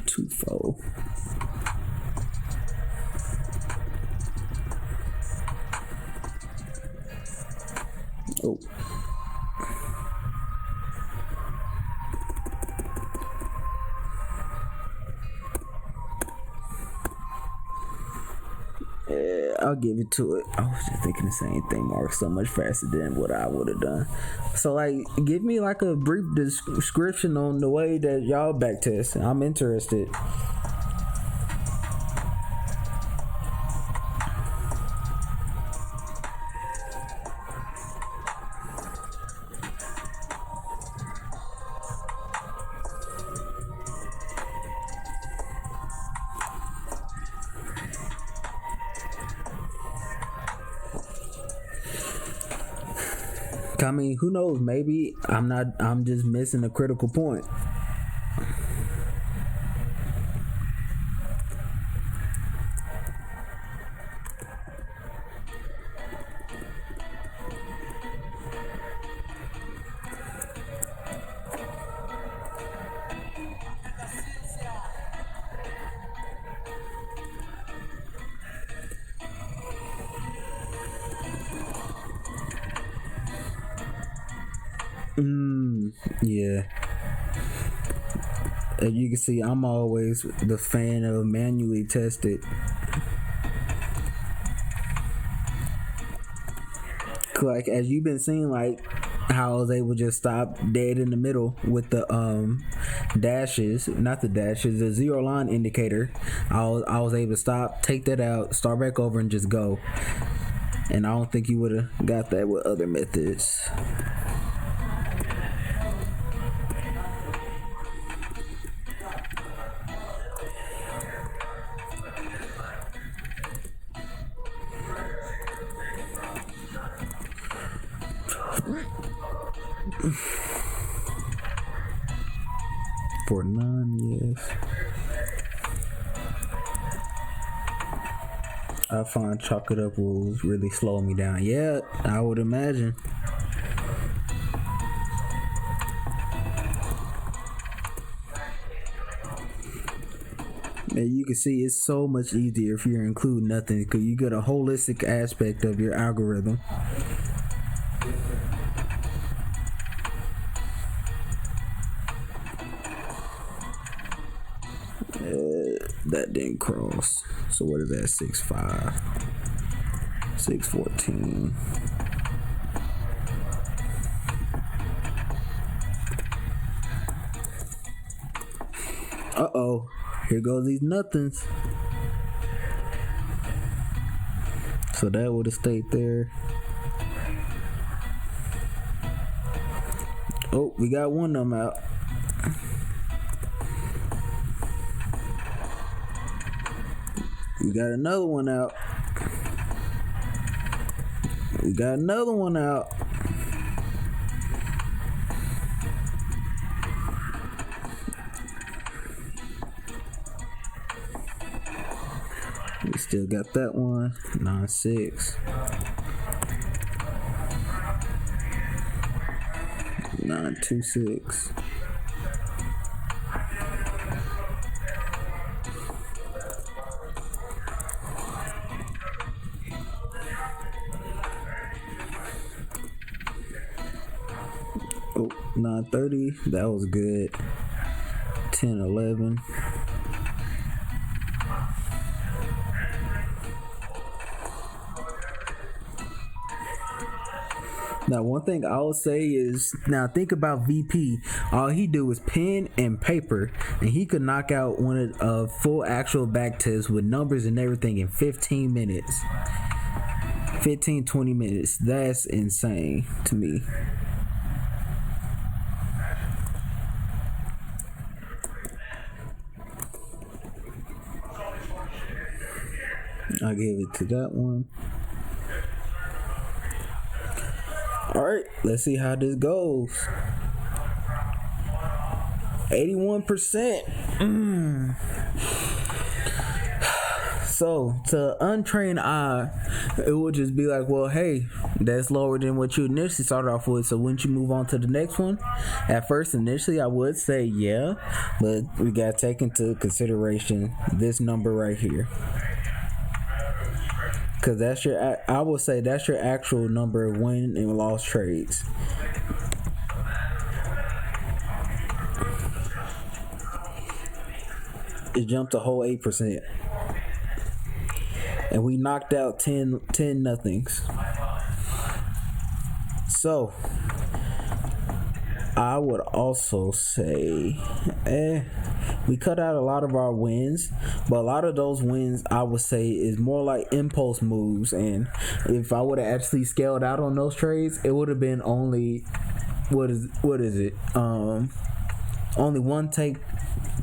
$2.4. Oh. Yeah, I'll give it to it. I was just thinking the same thing, Mark, so much faster than what I would have done. So, like, give me like a brief description on the way that y'all backtest. I'm interested. I mean, who knows? Maybe I'm just missing a critical point. Yeah. As you can see, I'm always the fan of manually tested. Like, as you've been seeing, like how I was able to just stop dead in the middle with the the zero line indicator. I was able to stop, take that out, start back over, and just go. And I don't think you would have got that with other methods. For none, yes. I find chalk it up rules really slow me down. Yeah, I would imagine. And you can see it's so much easier if you include nothing, because you get a holistic aspect of your algorithm. That didn't cross. So what is that? 6.5, 6.14. Uh-oh, here goes these nothings. So that would have stayed there. Oh, we got one of them out. We got another one out. We got another one out. We still got that one. 9.6. 9.26. Oh, 9.30. That was good. 10.11. Now, one thing I would say is, now think about VP. All he do was pen and paper, and he could knock out one of a full actual back test with numbers and everything in 15 minutes. 15-20 minutes. That's insane to me. I'll give it to that one. Alright, let's see how this goes. 81%. So, to untrained eye, it would just be like, well, hey, that's lower than what you initially started off with, so wouldn't you move on to the next one? At first, initially, I would say yeah, but we got to take into consideration this number right here. Because that's your, I would say that's your actual number of win and loss trades. It jumped a whole 8%. And we knocked out 10 nothings. So, I would also say, we cut out a lot of our wins, but a lot of those wins I would say is more like impulse moves. And if I would have actually scaled out on those trades, it would have been only what is it? Only one take,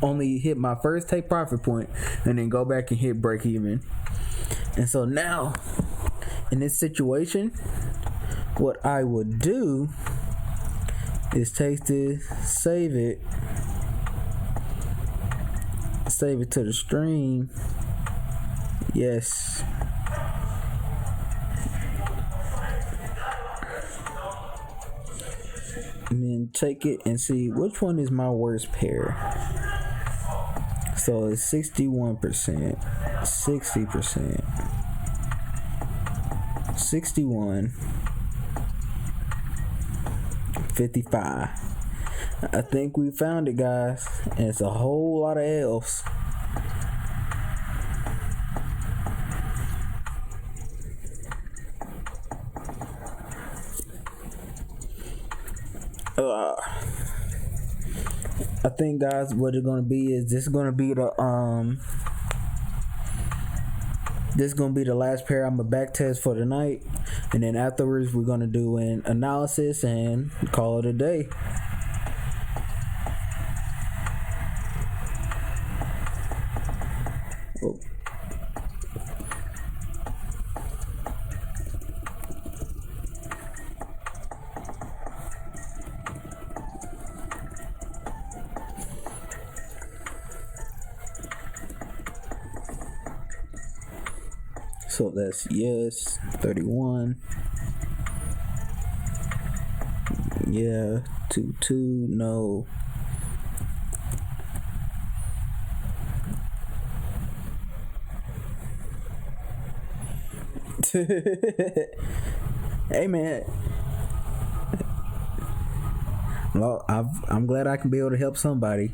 only hit my first take profit point, and then go back and hit break even. And so now, in this situation, what I would do is take this, save it to the stream. Yes. And then take it and see which one is my worst pair. So it's 61%, 60%, 61, 55. I think we found it, guys, and it's a whole lot of L's. I think, guys, what it's gonna be is this is gonna be the last pair I'm gonna back test for tonight, and then afterwards we're gonna do an analysis and call it a day. Oh. So that's yes, 31. Yeah, 2, no. Hey, man. Well, I'm glad I can be able to help somebody.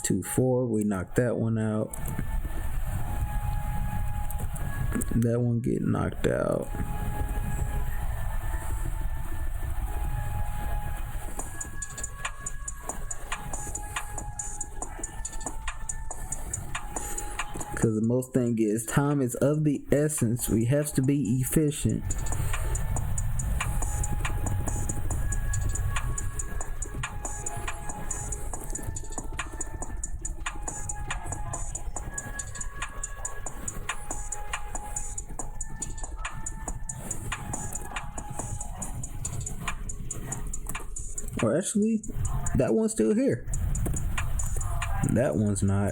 Two, 4, we knocked that one out. That one get knocked out. Because the most thing is, time is of the essence. We have to be efficient. Or actually, that one's still here. That one's not.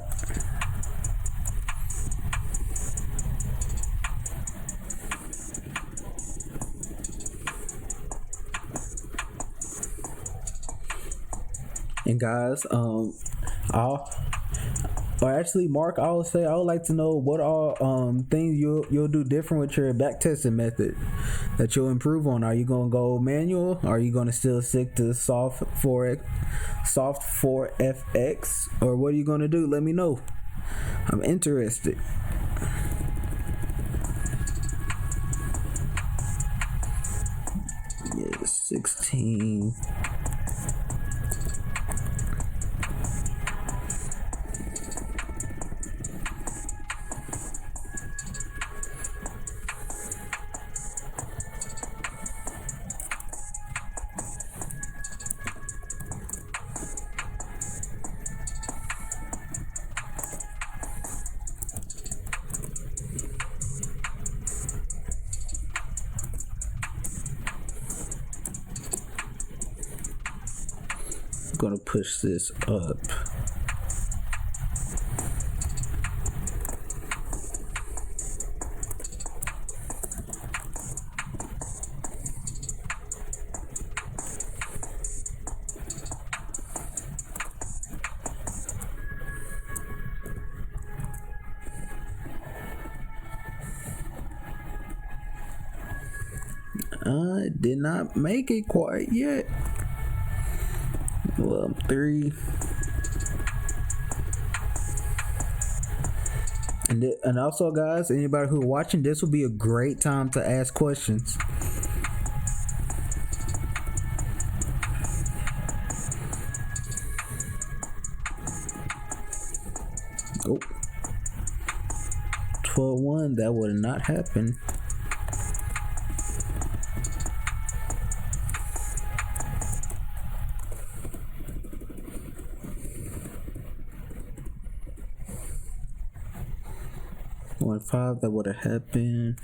And guys, Mark, I would like to know what are things you'll do different with your back testing method that you'll improve on. Are you gonna go manual? Are you gonna still stick to soft 4FX, or what are you gonna do? Let me know. I'm interested. Yeah, 16. Gonna push this up. It did not make it quite yet. Well, 3. And also, guys, anybody who's watching, this will be a great time to ask questions. Oh, 12-1, that would not happen. $1.5, that would have happened.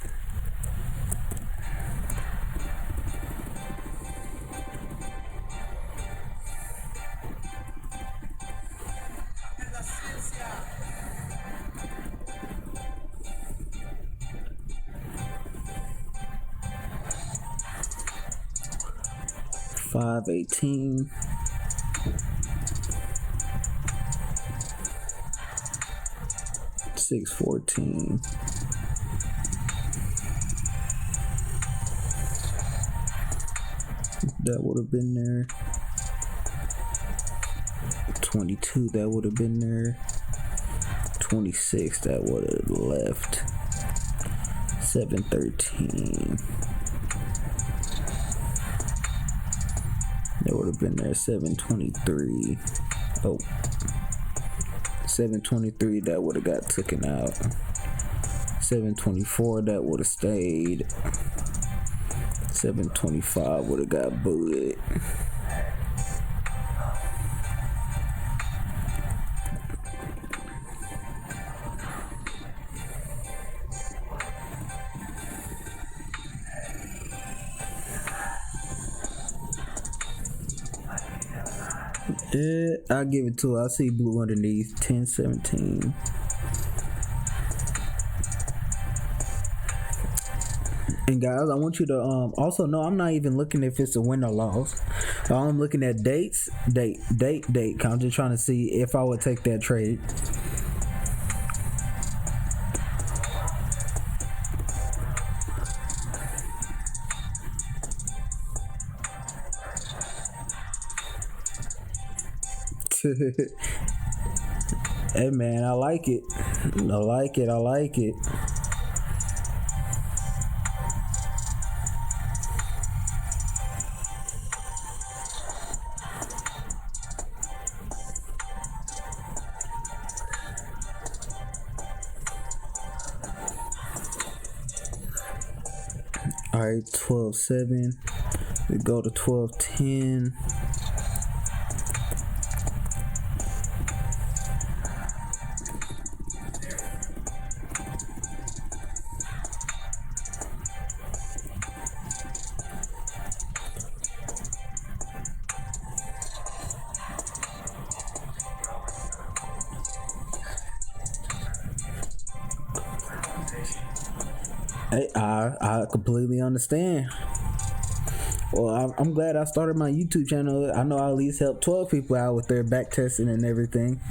$5.18. $6.14. That would have been there. 22, that would have been there. 26, that would have left. 7.13. That would have been there. 7.23. Oh. 7.23, that would have got taken out. 7.24, that would have stayed. 7.25 would have got booted. Yeah, I'll give it to her. I see blue underneath. 10.17. And guys, I want you to also know I'm not even looking if it's a win or loss. I'm looking at dates, date. I'm just trying to see if I would take that trade. Hey man, I like it. I like it. Alright, 12.7. We go to 12.10. Hey, I completely understand. Well, I'm glad I started my YouTube channel. I know I at least helped 12 people out with their back testing and everything.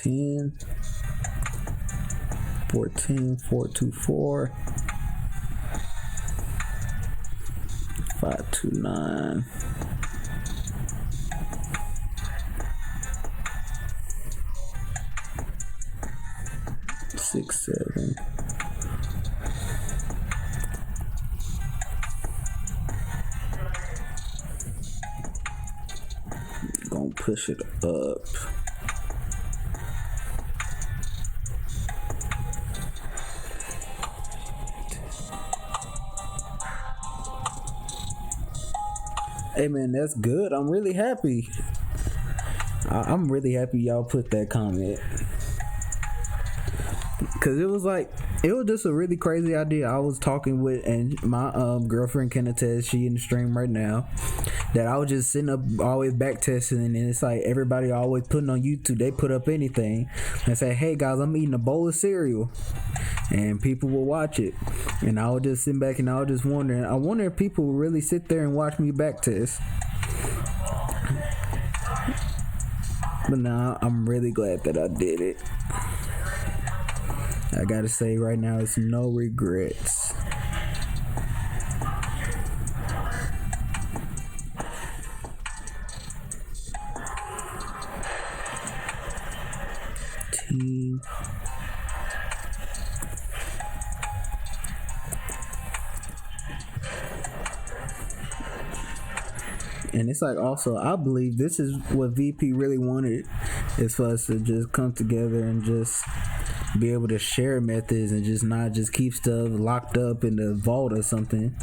10, 14, 424, 529, 67. Gonna push it up. Hey man, that's good. I'm really happy. I'm really happy y'all put that comment. Cause it was just a really crazy idea. I was talking with, and my girlfriend can attest, she in the stream right now, that I was just sitting up always back testing, and it's like everybody always putting on YouTube, they put up anything and say, hey guys, I'm eating a bowl of cereal, and people will watch it. And I was just sitting back and I was just wondering, I wonder if people will really sit there and watch me back test. But now I'm really glad that I did it. I gotta say right now, it's no regrets. Team. And it's like, also, I believe this is what VP really wanted, is for us to just come together and just be able to share methods and just not just keep stuff locked up in the vault or something.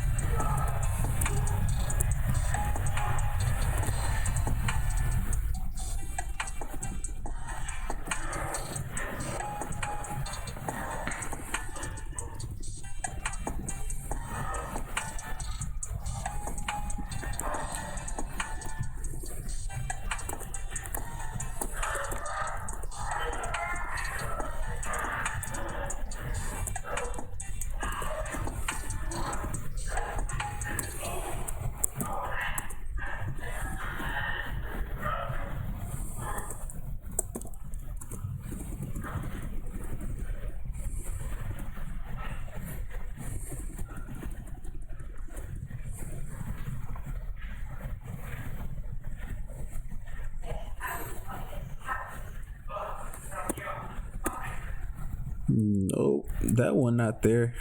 Nope, that one not there.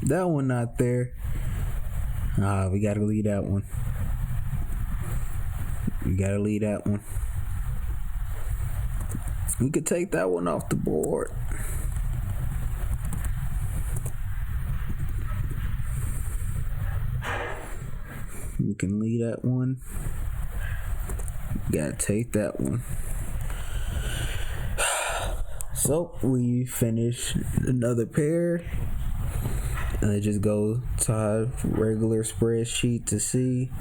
That one not there. We gotta leave that one. We gotta leave that one. We could take that one off the board. We can leave that one. Gotta take that one. So we finish another pair, and I just go to our regular spreadsheet to see.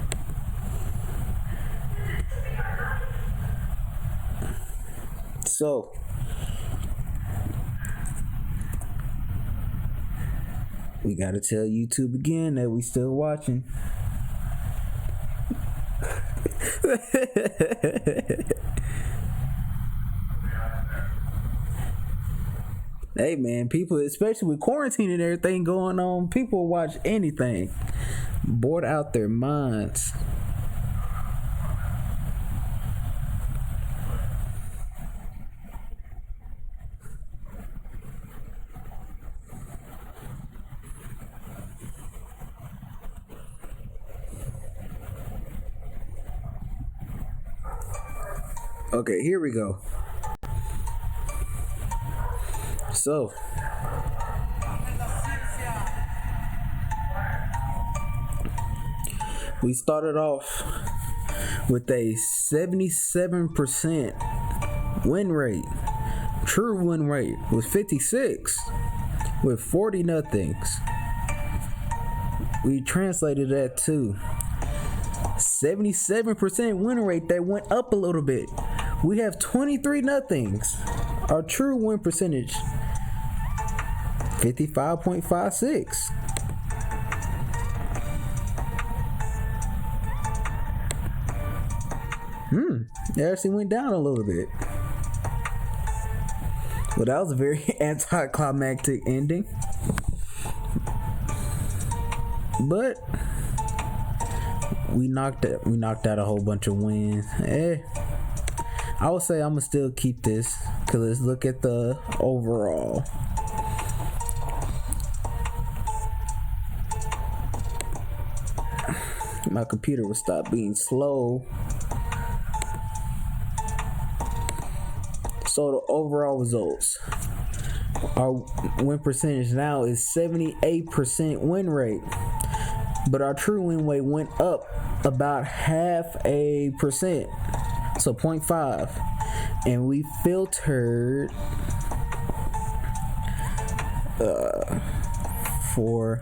So we gotta tell YouTube again that we still watching. Hey man, people, especially with quarantine and everything going on, people watch anything. Bored out their minds. Okay, here we go. So, we started off with a 77% win rate. True win rate was 56 with 40 nothings. We translated that to 77% win rate that went up a little bit. We have 23 nothings. Our true win percentage, 55.56. It actually went down a little bit. Well, that was a very anticlimactic ending. But we knocked out a whole bunch of wins. I would say I'm gonna still keep this, because let's look at the overall. My computer will stop being slow. So the overall results, our win percentage now is 78% win rate, but our true win rate went up about 0.5%, so 0.5, and we filtered for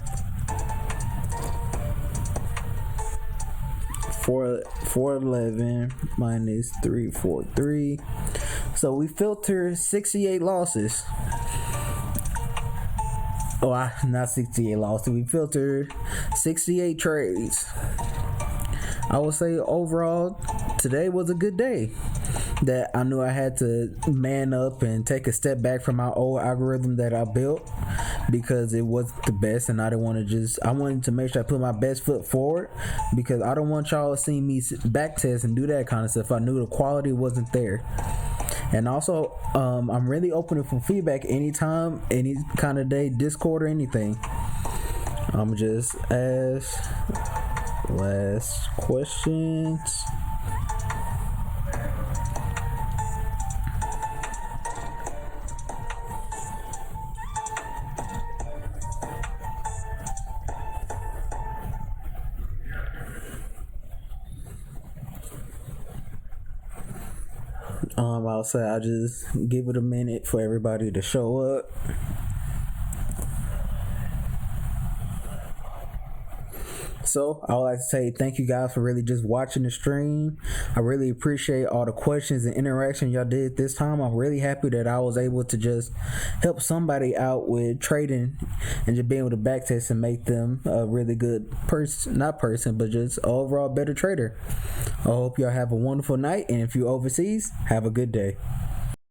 411 minus 343. So we filtered 68 losses. Not 68 losses. We filtered 68 trades. I would say overall, today was a good day. That I knew I had to man up and take a step back from my old algorithm that I built, because it wasn't the best, and I wanted to make sure I put my best foot forward, because I don't want y'all seeing me back test and do that kind of stuff. I knew the quality wasn't there. And also, I'm really open for feedback anytime, any kind of day, Discord or anything. I'm just ask last questions. I'll say I'll just give it a minute for everybody to show up. So I would like to say thank you guys for really just watching the stream. I really appreciate all the questions and interaction y'all did this time. I'm really happy that I was able to just help somebody out with trading and just being able to backtest and make them a really good but just overall better trader. I hope y'all have a wonderful night, and if you're overseas, have a good day.